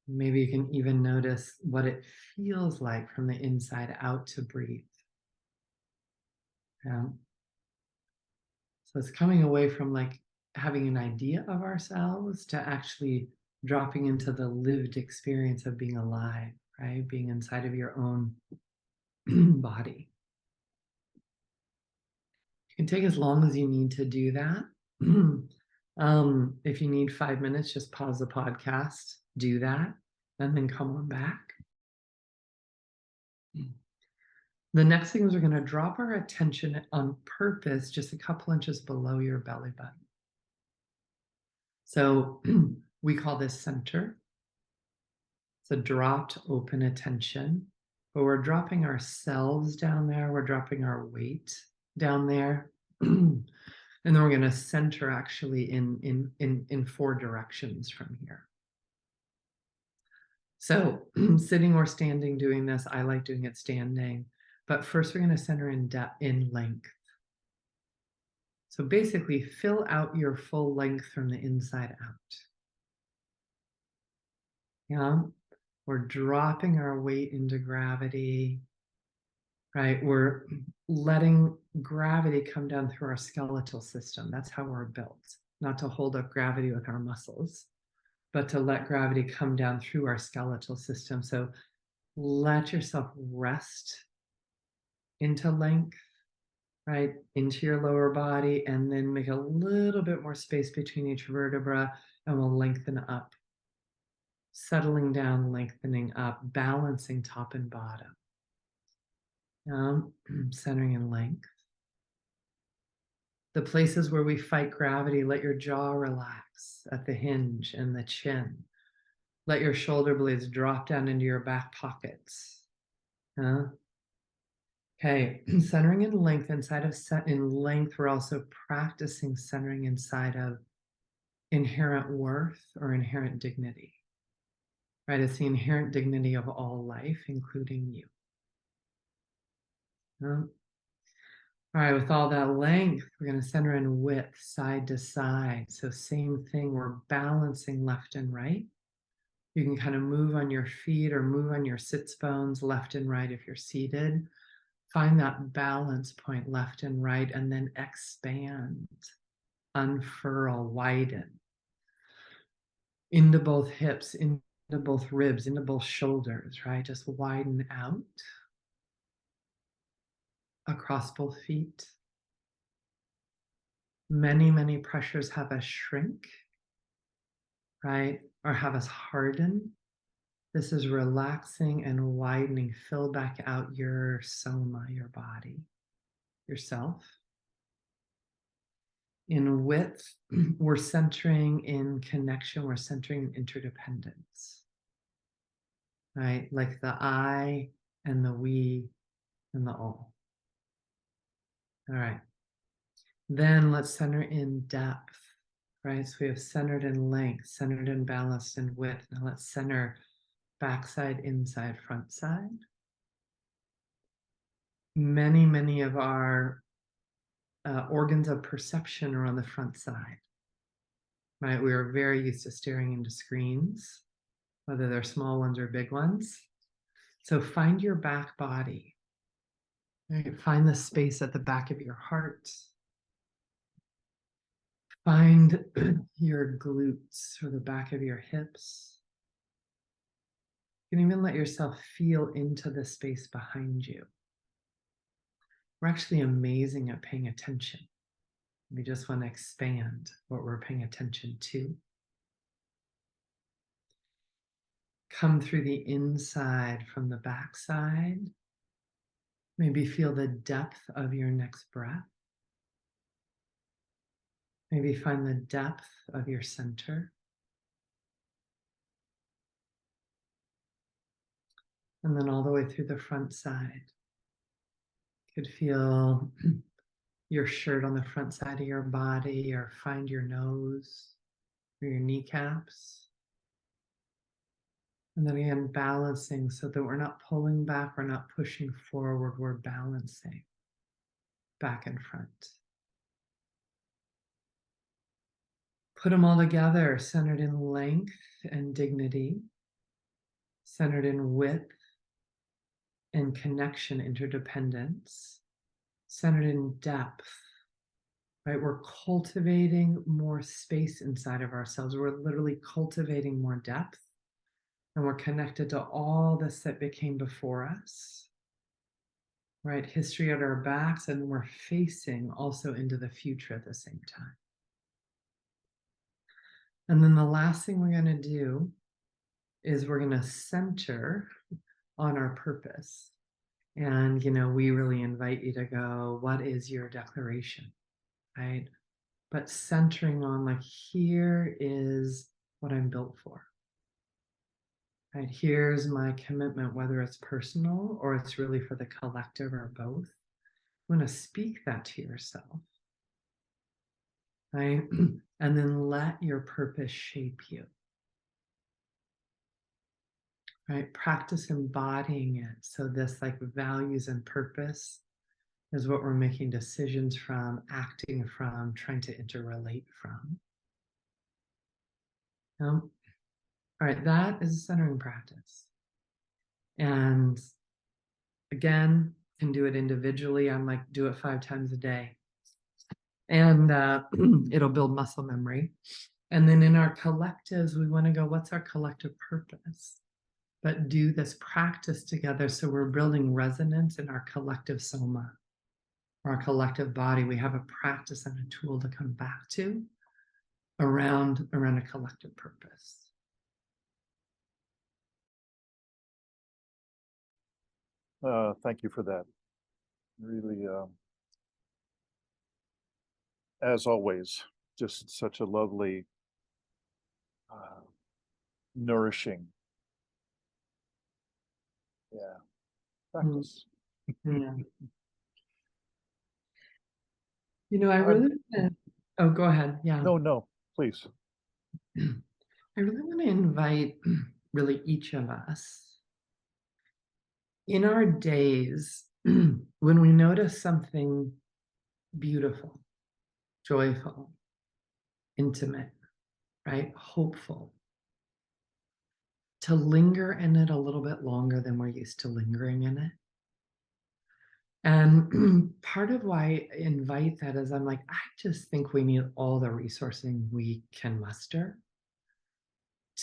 Maybe you can even notice what it feels like from the inside out to breathe. Yeah. So it's coming away from like having an idea of ourselves to actually dropping into the lived experience of being alive, right? Being inside of your own body. You can take as long as you need to do that. If you need 5 minutes, just pause the podcast, do that, and then come on back. The next thing is we're going to drop our attention on purpose just a couple inches below your belly button. So we call this center. It's a dropped open attention, but we're dropping ourselves down there. We're dropping our weight down there. And then we're going to center actually in 4 directions from here. So sitting or standing doing this, I like doing it standing. But first we're going to center in depth, in length. So basically fill out your full length from the inside out. Yeah, we're dropping our weight into gravity, right? We're letting gravity come down through our skeletal system. That's how we're built, not to hold up gravity with our muscles, but to let gravity come down through our skeletal system. So let yourself rest into length, right? Into your lower body, and then make a little bit more space between each vertebra, and we'll lengthen up. Settling down, lengthening up, balancing top and bottom. Centering in length. The places where we fight gravity, let your jaw relax at the hinge and the chin. Let your shoulder blades drop down into your back pockets. Okay, centering in length. Inside of in length, we're also practicing centering inside of inherent worth or inherent dignity. Right? It's the inherent dignity of all life, including you. All right, with all that length, we're going to center in width, side to side. So same thing, we're balancing left and right. You can kind of move on your feet or move on your sits bones left and right if you're seated. Find that balance point left and right, and then expand, unfurl, widen. Into both hips, into both ribs, into both shoulders, right? Just widen out. Across both feet. Many pressures have us shrink, right? Or have us harden. This is relaxing and widening. Fill back out your soma, your body, yourself. In width, we're centering in connection. We're centering in interdependence, right? Like the I and the we and the all. All right. Then let's center in depth, right? So we have centered in length, centered in balance and width. Now let's center backside, inside, front side. Many of our organs of perception are on the front side, right? We are very used to staring into screens, whether they're small ones or big ones. So find your back body, right? Find the space at the back of your heart. Find your glutes or the back of your hips. You can even let yourself feel into the space behind you. We're actually amazing at paying attention. We just want to expand what we're paying attention to. Come through the inside from the backside. Maybe feel the depth of your next breath. Maybe find the depth of your center. And then all the way through the front side. You could feel your shirt on the front side of your body, or find your nose or your kneecaps. And then again, balancing so that we're not pulling back, we're not pushing forward, we're balancing back and front. Put them all together, centered in length and dignity, centered in width and connection, interdependence, centered in depth, right? We're cultivating more space inside of ourselves. We're literally cultivating more depth, and we're connected to all this that became before us, right? History at our backs, and we're facing also into the future at the same time. And then the last thing we're going to do is we're going to center on our purpose. And, we really invite you to go, what is your declaration, right? But centering on, like, here is what I'm built for, right? Here's my commitment, whether it's personal or it's really for the collective or both. You want to speak that to yourself, right? And then let your purpose shape you, right? Practice embodying it. So this, like, values and purpose is what we're making decisions from, acting from, trying to interrelate from. All right, that is a centering practice. And again, can do it individually. I'm like, do it 5 times a day. And it'll build muscle memory. And then in our collectives, we want to go, what's our collective purpose? But do this practice together so we're building resonance in our collective soma, our collective body. We have a practice and a tool to come back to around a collective purpose. Thank you for that. Really, as always, just such a lovely, nourishing, practice. Yeah. I really oh, go ahead. Yeah. No, please. I really want to invite really each of us in our days when we notice something beautiful, joyful, intimate, right? Hopeful, to linger in it a little bit longer than we're used to lingering in it. And part of why I invite that is I'm like, I just think we need all the resourcing we can muster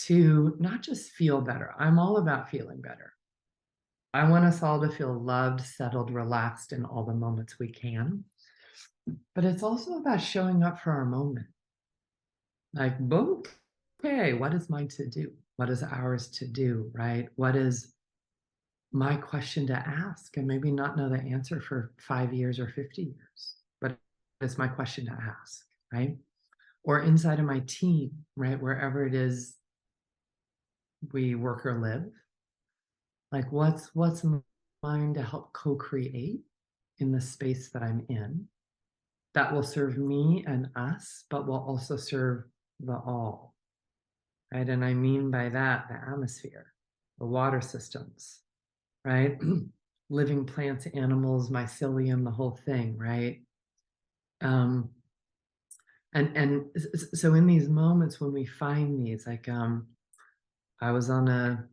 to not just feel better. I'm all about feeling better. I want us all to feel loved, settled, relaxed in all the moments we can. But it's also about showing up for our moment. Like, okay, what is mine to do? What is ours to do, right? What is my question to ask? And maybe not know the answer for 5 years or 50 years, but it's my question to ask, right? Or inside of my team, right? Wherever it is we work or live, like what's mine to help co-create in the space that I'm in that will serve me and us, but will also serve the all, right? And I mean by that the atmosphere, the water systems, right? Living plants, animals, mycelium, the whole thing, right? And so in these moments when we find these, like I was on a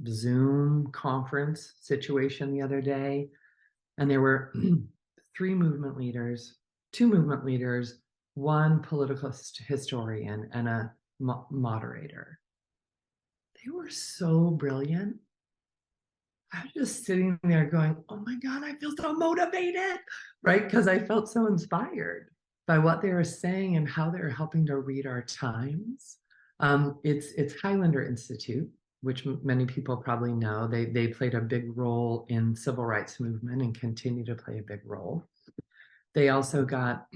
Zoom conference situation the other day, and there were 3 movement leaders, 2 movement leaders, 1 political historian, and a moderator. They were so brilliant. I was just sitting there going, oh my God, I feel so motivated, right? Because I felt so inspired by what they were saying and how they were helping to read our times. It's Highlander Institute, which many people probably know. They played a big role in civil rights movement and continue to play a big role. They also got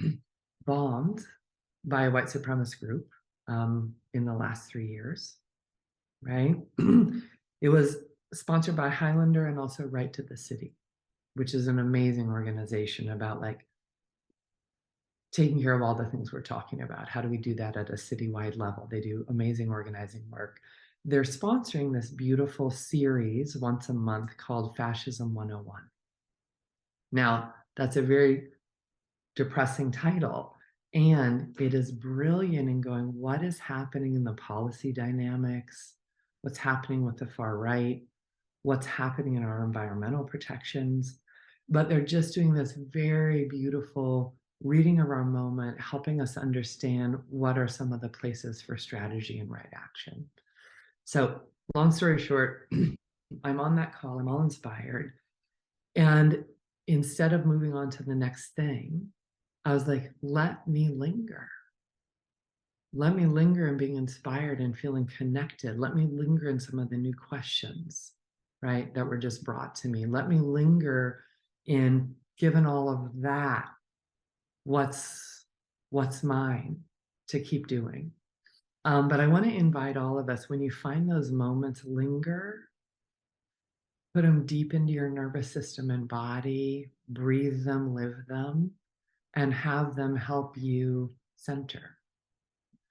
bombed by a white supremacist group in the last 3 years, right? It was sponsored by Highlander and also Right to the City, which is an amazing organization about like taking care of all the things we're talking about. How do we do that at a citywide level? They do amazing organizing work. They're sponsoring this beautiful series once a month called Fascism 101. Now, that's a very depressing title, and it is brilliant in going, what is happening in the policy dynamics? What's happening with the far right? What's happening in our environmental protections? but they're just doing this very beautiful reading of our moment, helping us understand what are some of the places for strategy and right action. So long story short, I'm on that call, I'm all inspired. And instead of moving on to the next thing, I was like, let me linger. Let me linger in being inspired and feeling connected. Let me linger in some of the new questions, right, that were just brought to me. Let me linger in, given all of that, what's mine to keep doing. But I want to invite all of us, when you find those moments, linger, put them deep into your nervous system and body, breathe them, live them, and have them help you center,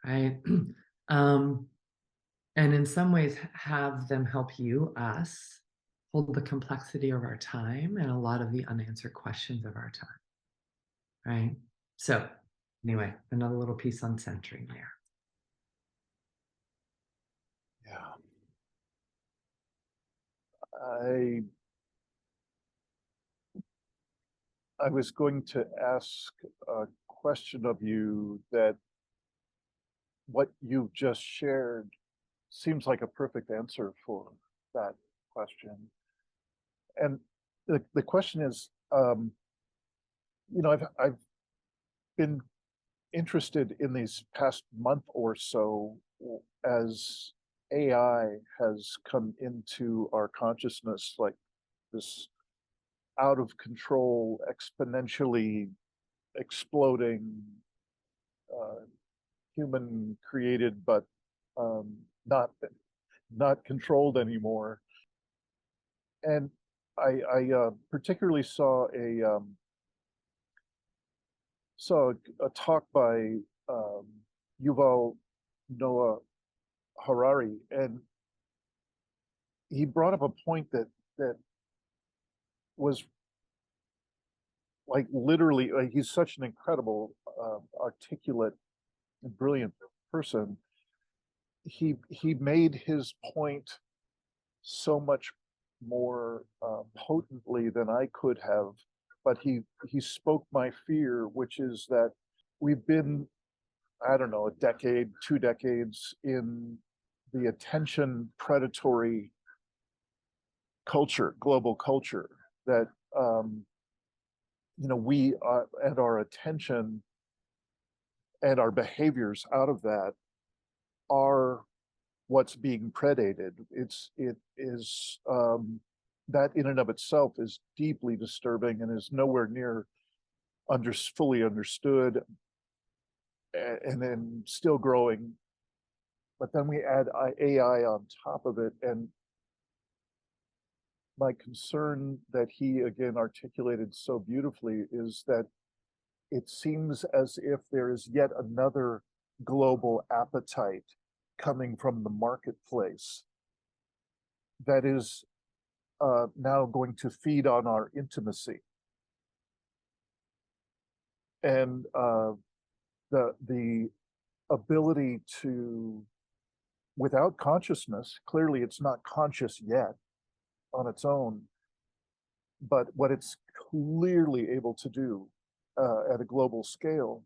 right? And in some ways, have them help you, us, hold the complexity of our time and a lot of the unanswered questions of our time, right? So anyway, another little piece on centering there. Yeah. I was going to ask a question of you that what you've just shared seems like a perfect answer for that question. And the question is, I've been interested in these past month or so as AI has come into our consciousness, like this out of control, exponentially exploding, human created, but not controlled anymore. And I particularly saw a talk by Yuval Noah Harari, and he brought up a point that was like literally, like, he's such an incredible, articulate, and brilliant person. He made his point so much more potently than I could have, but he spoke my fear, which is that we've been, I don't know, a decade, 2 decades in the attention predatory culture, global culture, that we and our attention and our behaviors out of that are what's being predated. It is that in and of itself is deeply disturbing and is nowhere near fully understood, and then still growing. But then we add AI on top of it, and my concern that he again articulated so beautifully is that it seems as if there is yet another global appetite coming from the marketplace that is now going to feed on our intimacy. And the ability to, without consciousness, clearly it's not conscious yet on its own, but what it's clearly able to do at a global scale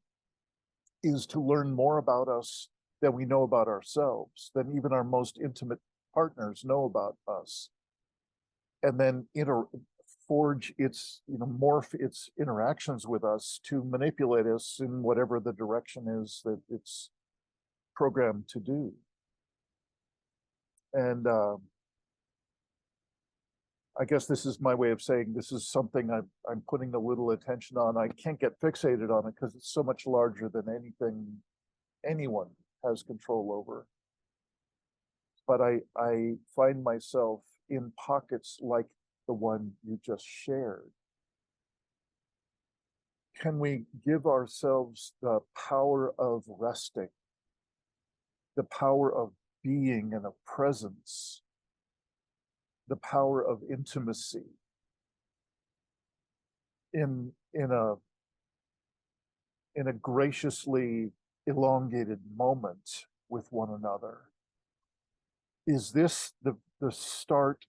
is to learn more about us than we know about ourselves, than even our most intimate partners know about us, and then forge its, morph its interactions with us to manipulate us in whatever the direction is that it's programmed to do. And I guess this is my way of saying this is something I'm putting a little attention on. I can't get fixated on it because it's so much larger than anything anyone has control over. But I find myself in pockets like the one you just shared. Can we give ourselves the power of resting, the power of being and of presence, the power of intimacy in a graciously elongated moment with one another? Is this the start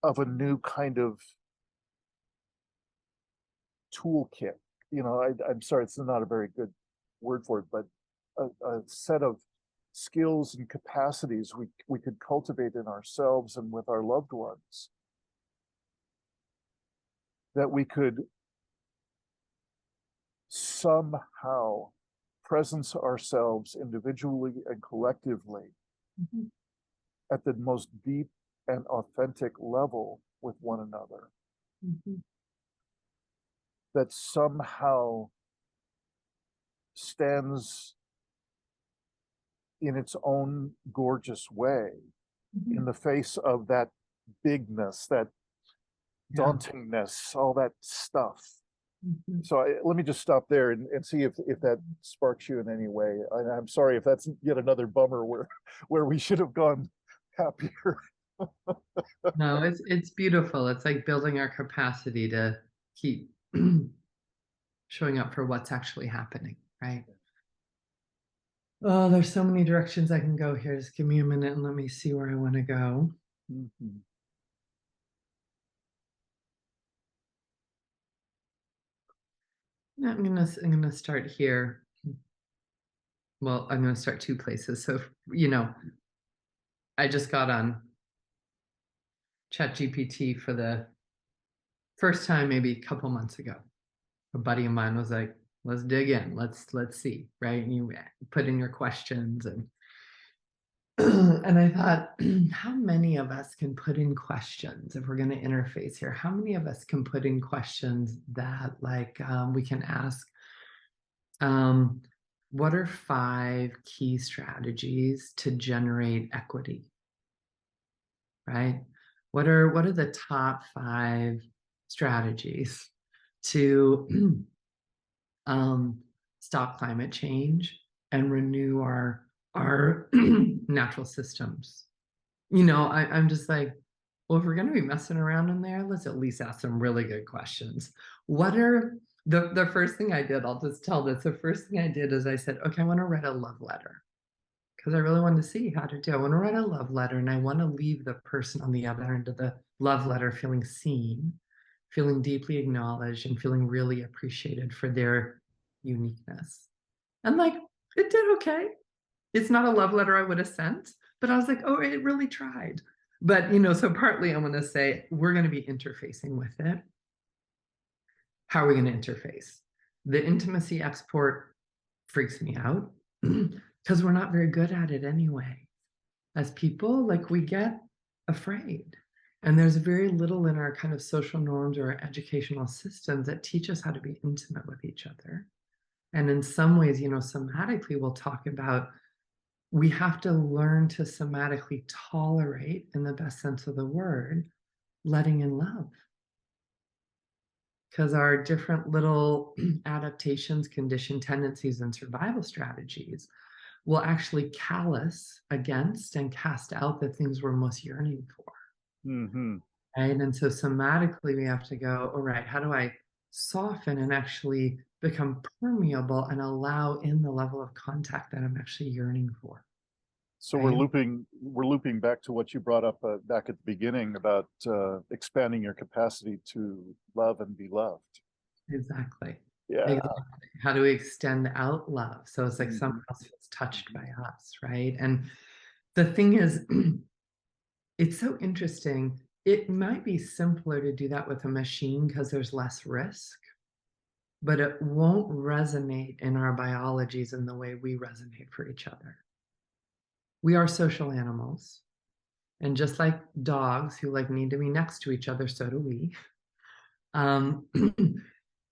of a new kind of toolkit. I'm sorry, it's not a very good word for it, but a set of skills and capacities we could cultivate in ourselves and with our loved ones, that we could somehow presence ourselves individually and collectively at the most deep and authentic level with one another. That somehow stands in its own gorgeous way in the face of that bigness, that dauntingness, all that stuff. So let me just stop there and see if that sparks you in any way. I'm sorry if that's yet another bummer where we should have gone happier. No, it's beautiful. It's like building our capacity to keep showing up for what's actually happening, right? Oh, there's so many directions I can go here. Just give me a minute and let me see where I want to go. I'm gonna start here. Well, I'm gonna start two places. So, I just got on ChatGPT for the first time maybe a couple months ago. A buddy of mine was like, let's dig in, let's see, right? And you put in your questions and and I thought, how many of us can put in questions if we're going to interface here? How many of us can put in questions that we can ask, what are 5 key strategies to generate equity? Right? What are the top 5 strategies to stop climate change and renew our natural systems? I'm just like, well, if we're going to be messing around in there, let's at least ask some really good questions. What are the first thing I did? I'll just tell this. The first thing I did is I said, okay, I want to write a love letter, because I really wanted to see how to do. I want to write a love letter, and I want to leave the person on the other end of the love letter feeling seen, feeling deeply acknowledged, and feeling really appreciated for their uniqueness. And it did okay. It's not a love letter I would have sent, but I was like, oh, it really tried. But, so partly I'm going to say, we're going to be interfacing with it. How are we going to interface? The intimacy export freaks me out because we're not very good at it anyway. As people, we get afraid. And there's very little in our kind of social norms or our educational systems that teach us how to be intimate with each other. And in some ways, somatically, we'll talk about we have to learn to somatically tolerate, in the best sense of the word, letting in love. Because our different little adaptations, conditioned tendencies, and survival strategies will actually callous against and cast out the things we're most yearning for. Right? And so somatically, we have to go, all right, how do I soften and actually become permeable and allow in the level of contact that I'm actually yearning for? So we're looping back to what you brought up back at the beginning about expanding your capacity to love and be loved. Exactly. Yeah. Exactly. How do we extend out love? So it's like someone else feels touched by us, right? And the thing is, it's so interesting. It might be simpler to do that with a machine because there's less risk, but it won't resonate in our biologies in the way we resonate for each other. We are social animals. And just like dogs who need to be next to each other, so do we.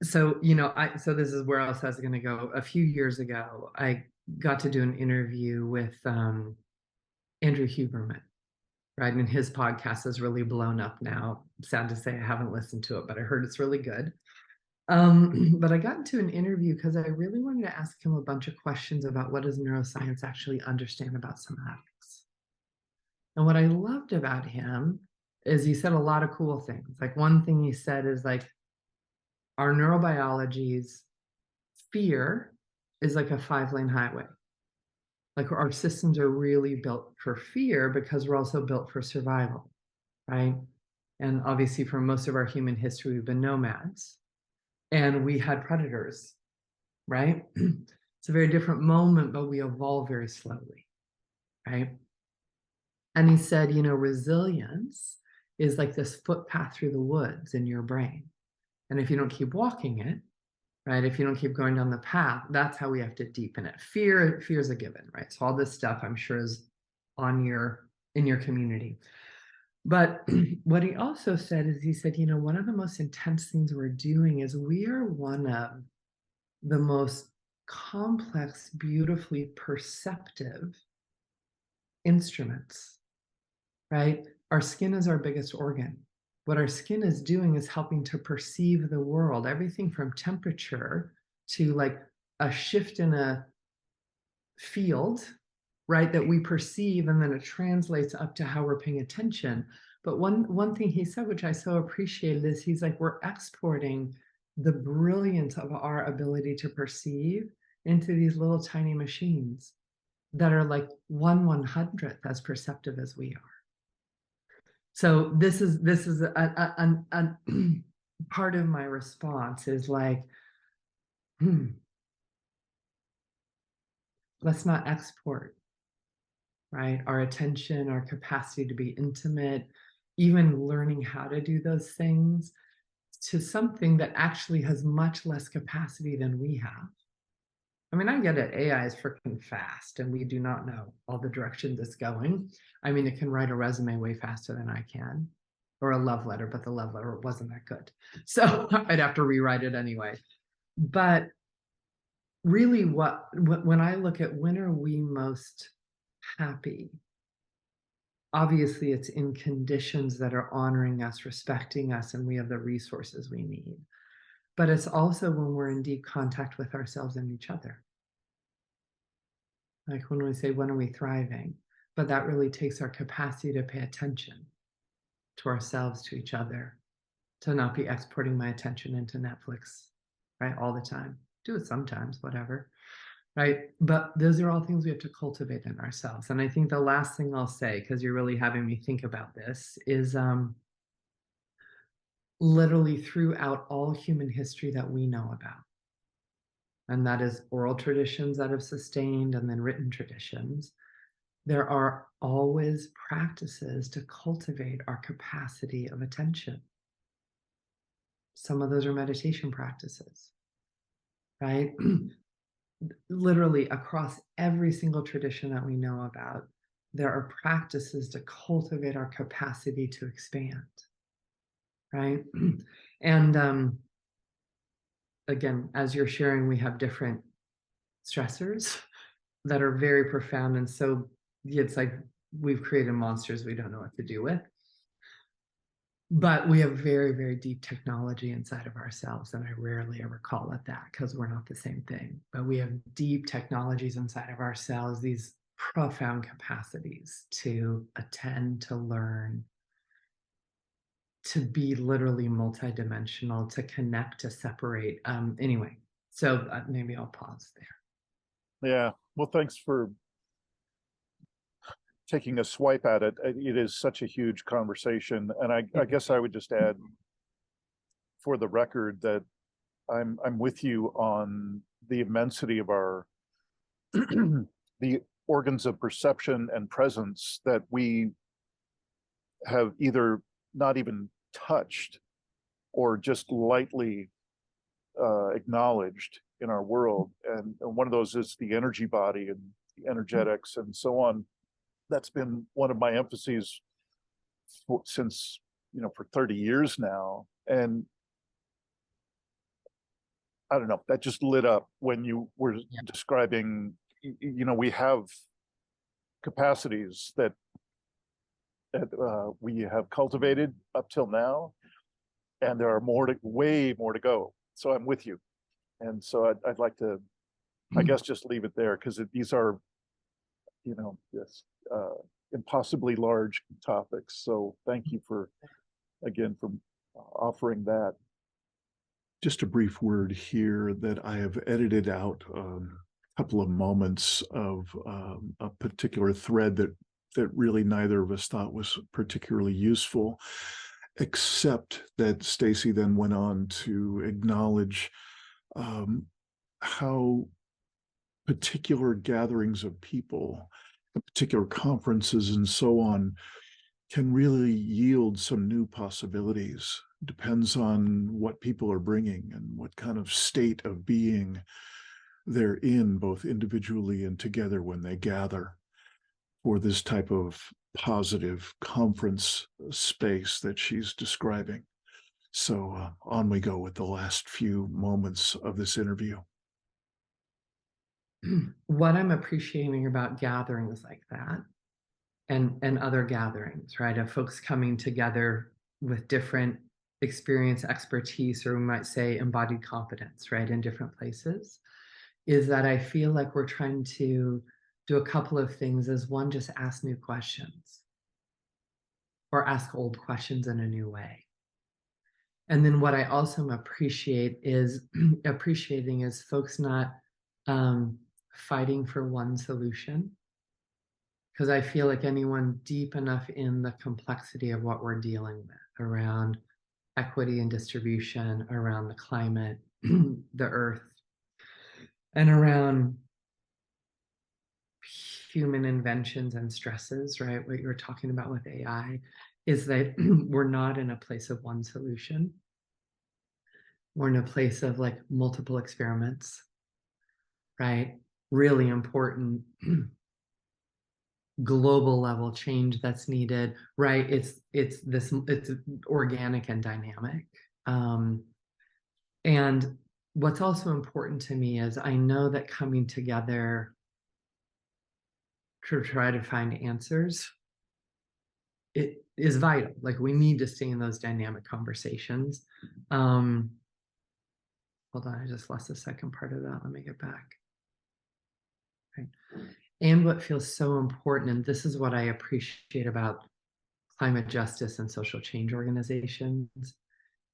So this is where else I was going to go. A few years ago, I got to do an interview with Andrew Huberman, right? And his podcast is really blown up now. Sad to say I haven't listened to it, but I heard it's really good. But I got into an interview because I really wanted to ask him a bunch of questions about what does neuroscience actually understand about somatics. And what I loved about him is he said a lot of cool things. One thing he said is our neurobiology's fear is like a 5-lane highway. Our systems are really built for fear because we're also built for survival, right? And obviously for most of our human history, we've been nomads. and we had predators, right? It's a very different moment, but we evolve very slowly, right? And he said, you know, resilience is like this footpath through the woods in your brain. And if you don't keep walking it, right, if you don't keep going down the path, that's how we have to deepen it. Fear is a given, right? So all this stuff I'm sure is in your community. But what he also said is, he said, you know, one of the most intense things we're doing is we are one of the most complex, beautifully perceptive instruments, right? Our skin is our biggest organ. What our skin is doing is helping to perceive the world, everything from temperature to like a shift in a field, right, that we perceive, and then it translates up to how we're paying attention. But one thing he said, which I so appreciated, is he's like, we're exporting the brilliance of our ability to perceive into these little tiny machines that are like 1/100th as perceptive as we are. So this is a part of my response is like, let's not export, right, our attention, our capacity to be intimate, even learning how to do those things, to something that actually has much less capacity than we have. I mean, I get it. AI is freaking fast, and we do not know all the directions it's going. I mean, it can write a resume way faster than I can, or a love letter, but the love letter wasn't that good. So I'd have to rewrite it anyway. But really, when I look at when are we most happy, obviously it's in conditions that are honoring us, respecting us, and we have the resources we need. But it's also when we're in deep contact with ourselves and each other. Like when we say, when are we thriving? But that really takes our capacity to pay attention to ourselves, to each other, to not be exporting my attention into Netflix, right, all the time. Do it sometimes, whatever, right? But those are all things we have to cultivate in ourselves. And I think the last thing I'll say, because you're really having me think about this, is literally throughout all human history that we know about, and that is oral traditions that have sustained, and then written traditions, there are always practices to cultivate our capacity of attention. Some of those are meditation practices, right? Literally across every single tradition that we know about, there are practices to cultivate our capacity to expand, right? And again, as you're sharing, we have different stressors that are very profound. And so it's like we've created monsters we don't know what to do with. But we have very, very deep technology inside of ourselves. And I rarely ever call it that because we're not the same thing. But we have deep technologies inside of ourselves, these profound capacities to attend, to learn, to be literally multidimensional, to connect, to separate. Anyway, so maybe I'll pause there. Yeah. Well, thanks for taking a swipe at it. It is such a huge conversation. And I guess I would just add for the record that I'm with you on the immensity of our the organs of perception and presence that we have either not even touched or just lightly acknowledged in our world. And one of those is the energy body and the energetics and so on. That's been one of my emphases since, for 30 years now. And I don't know, that just lit up when you were describing, we have capacities that we have cultivated up till now, and there are way more to go. So I'm with you. And so I'd like to, I guess, just leave it there, because these are, this impossibly large topics. So thank you for offering that. Just a brief word here that I have edited out a couple of moments of a particular thread that really neither of us thought was particularly useful. except that Staci then went on to acknowledge how particular gatherings of people, particular conferences and so on, can really yield some new possibilities. Depends on what people are bringing and what kind of state of being they're in, both individually and together when they gather for this type of positive conference space that she's describing. So on we go with the last few moments of this interview. What I'm appreciating about gatherings like that and other gatherings, right, of folks coming together with different experience, expertise, or we might say embodied competence, right, in different places, is that I feel like we're trying to do a couple of things. As one, just ask new questions or ask old questions in a new way. And then what I also appreciating is folks not fighting for one solution, because I feel like anyone deep enough in the complexity of what we're dealing with around equity and distribution, around the climate, the earth, and around human inventions and stresses, right? What you were talking about with AI is that we're not in a place of one solution. We're in a place of like multiple experiments, right? Really important global level change that's needed, right? It's organic and dynamic. And what's also important to me is I know that coming together to try to find answers, it is vital. Like we need to stay in those dynamic conversations. Hold on, I just lost the second part of that. Let me get back. Right. And what feels so important, and this is what I appreciate about climate justice and social change organizations,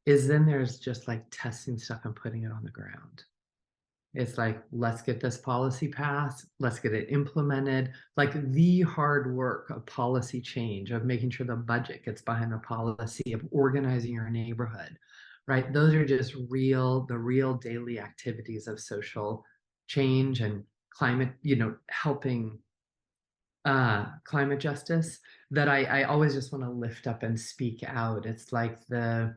is then there's just like testing stuff and putting it on the ground. It's like, let's get this policy passed, let's get it implemented. Like the hard work of policy change, of making sure the budget gets behind the policy, of organizing your neighborhood, right? Those are just the real daily activities of social change and climate, helping climate justice that I always just want to lift up and speak out. It's like the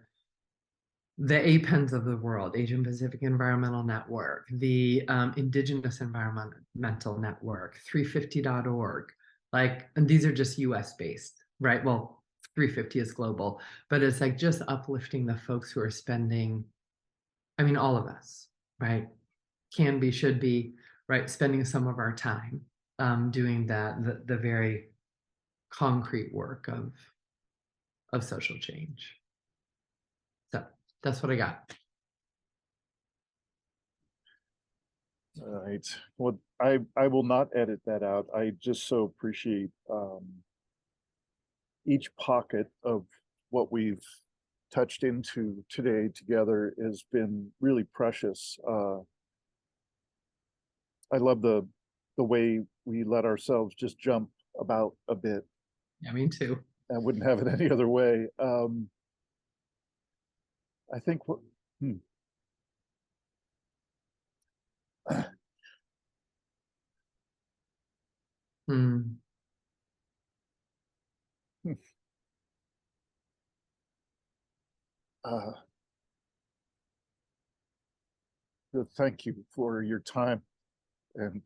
APENs of the world, Asian Pacific Environmental Network, the Indigenous Environmental Network, 350.org, and these are just US based, right? Well, 350 is global, but it's like just uplifting the folks who are spending, all of us, right? Can be, should be, right? Spending some of our time doing the very concrete work of social change. So that's what I got. All right. Well, I will not edit that out. I just so appreciate each pocket of what we've touched into today together has been really precious. I love the way we let ourselves just jump about a bit. Yeah, me too. I wouldn't have it any other way. I think what Mm. thank you for your time and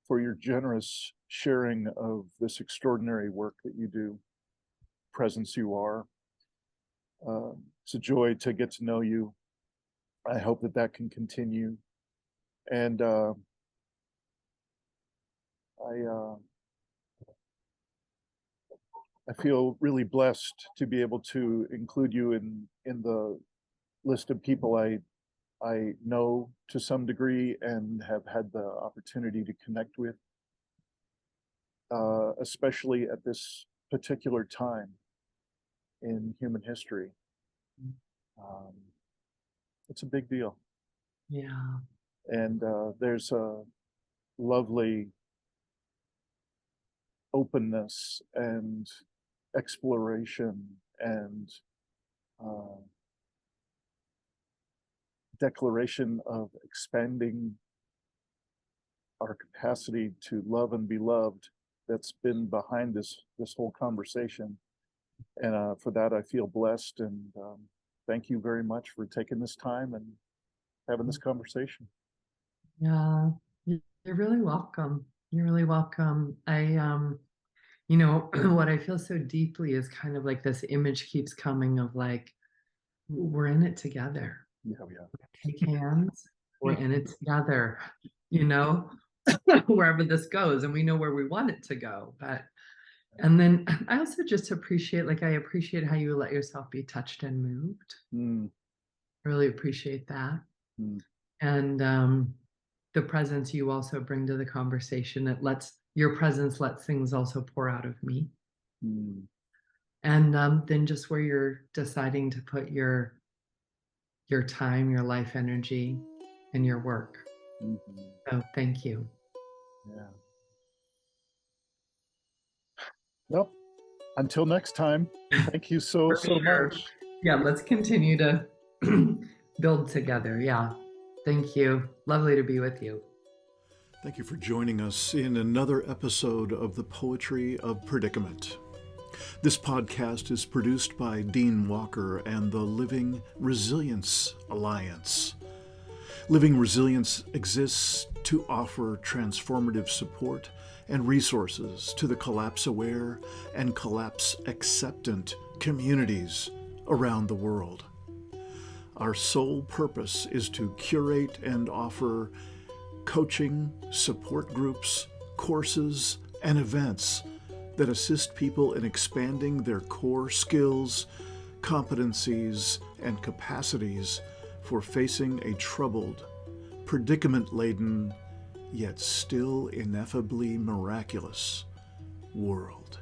for your generous sharing of this extraordinary work that you do, presence you are. It's a joy to get to know you. I hope that can continue. And I feel really blessed to be able to include you in the list of people I know to some degree and have had the opportunity to connect with, especially at this particular time in human history. It's a big deal. Yeah. And there's a lovely openness and exploration and uh, declaration of expanding our capacity to love and be loved that's been behind this whole conversation. And for that, I feel blessed. And thank you very much for taking this time and having this conversation. Yeah, you're really welcome. You're really welcome. You know, what I feel so deeply is kind of like this image keeps coming of like, we're in it together. Yeah. Take hands, we're in it together, you know, wherever this goes, and we know where we want it to go. But, and then I also just appreciate, like, I appreciate how you let yourself be touched and moved. Mm, I really appreciate that. mm, And the presence you also bring to the conversation, it lets your presence lets things also pour out of me. mm. And then just where you're deciding to put your time, your life energy, and your work. Mhm. So thank you. Yeah. Well, until next time, thank you so For sure. much. Yeah, let's continue to build together. Yeah. Thank you. Lovely to be with you. Thank you for joining us in another episode of the Poetry of Predicament. This podcast is produced by Dean Walker and the Living Resilience Alliance. Living Resilience exists to offer transformative support and resources to the collapse-aware and collapse-acceptant communities around the world. Our sole purpose is to curate and offer coaching, support groups, courses, and events that assist people in expanding their core skills, competencies, and capacities for facing a troubled, predicament-laden, yet still ineffably miraculous world.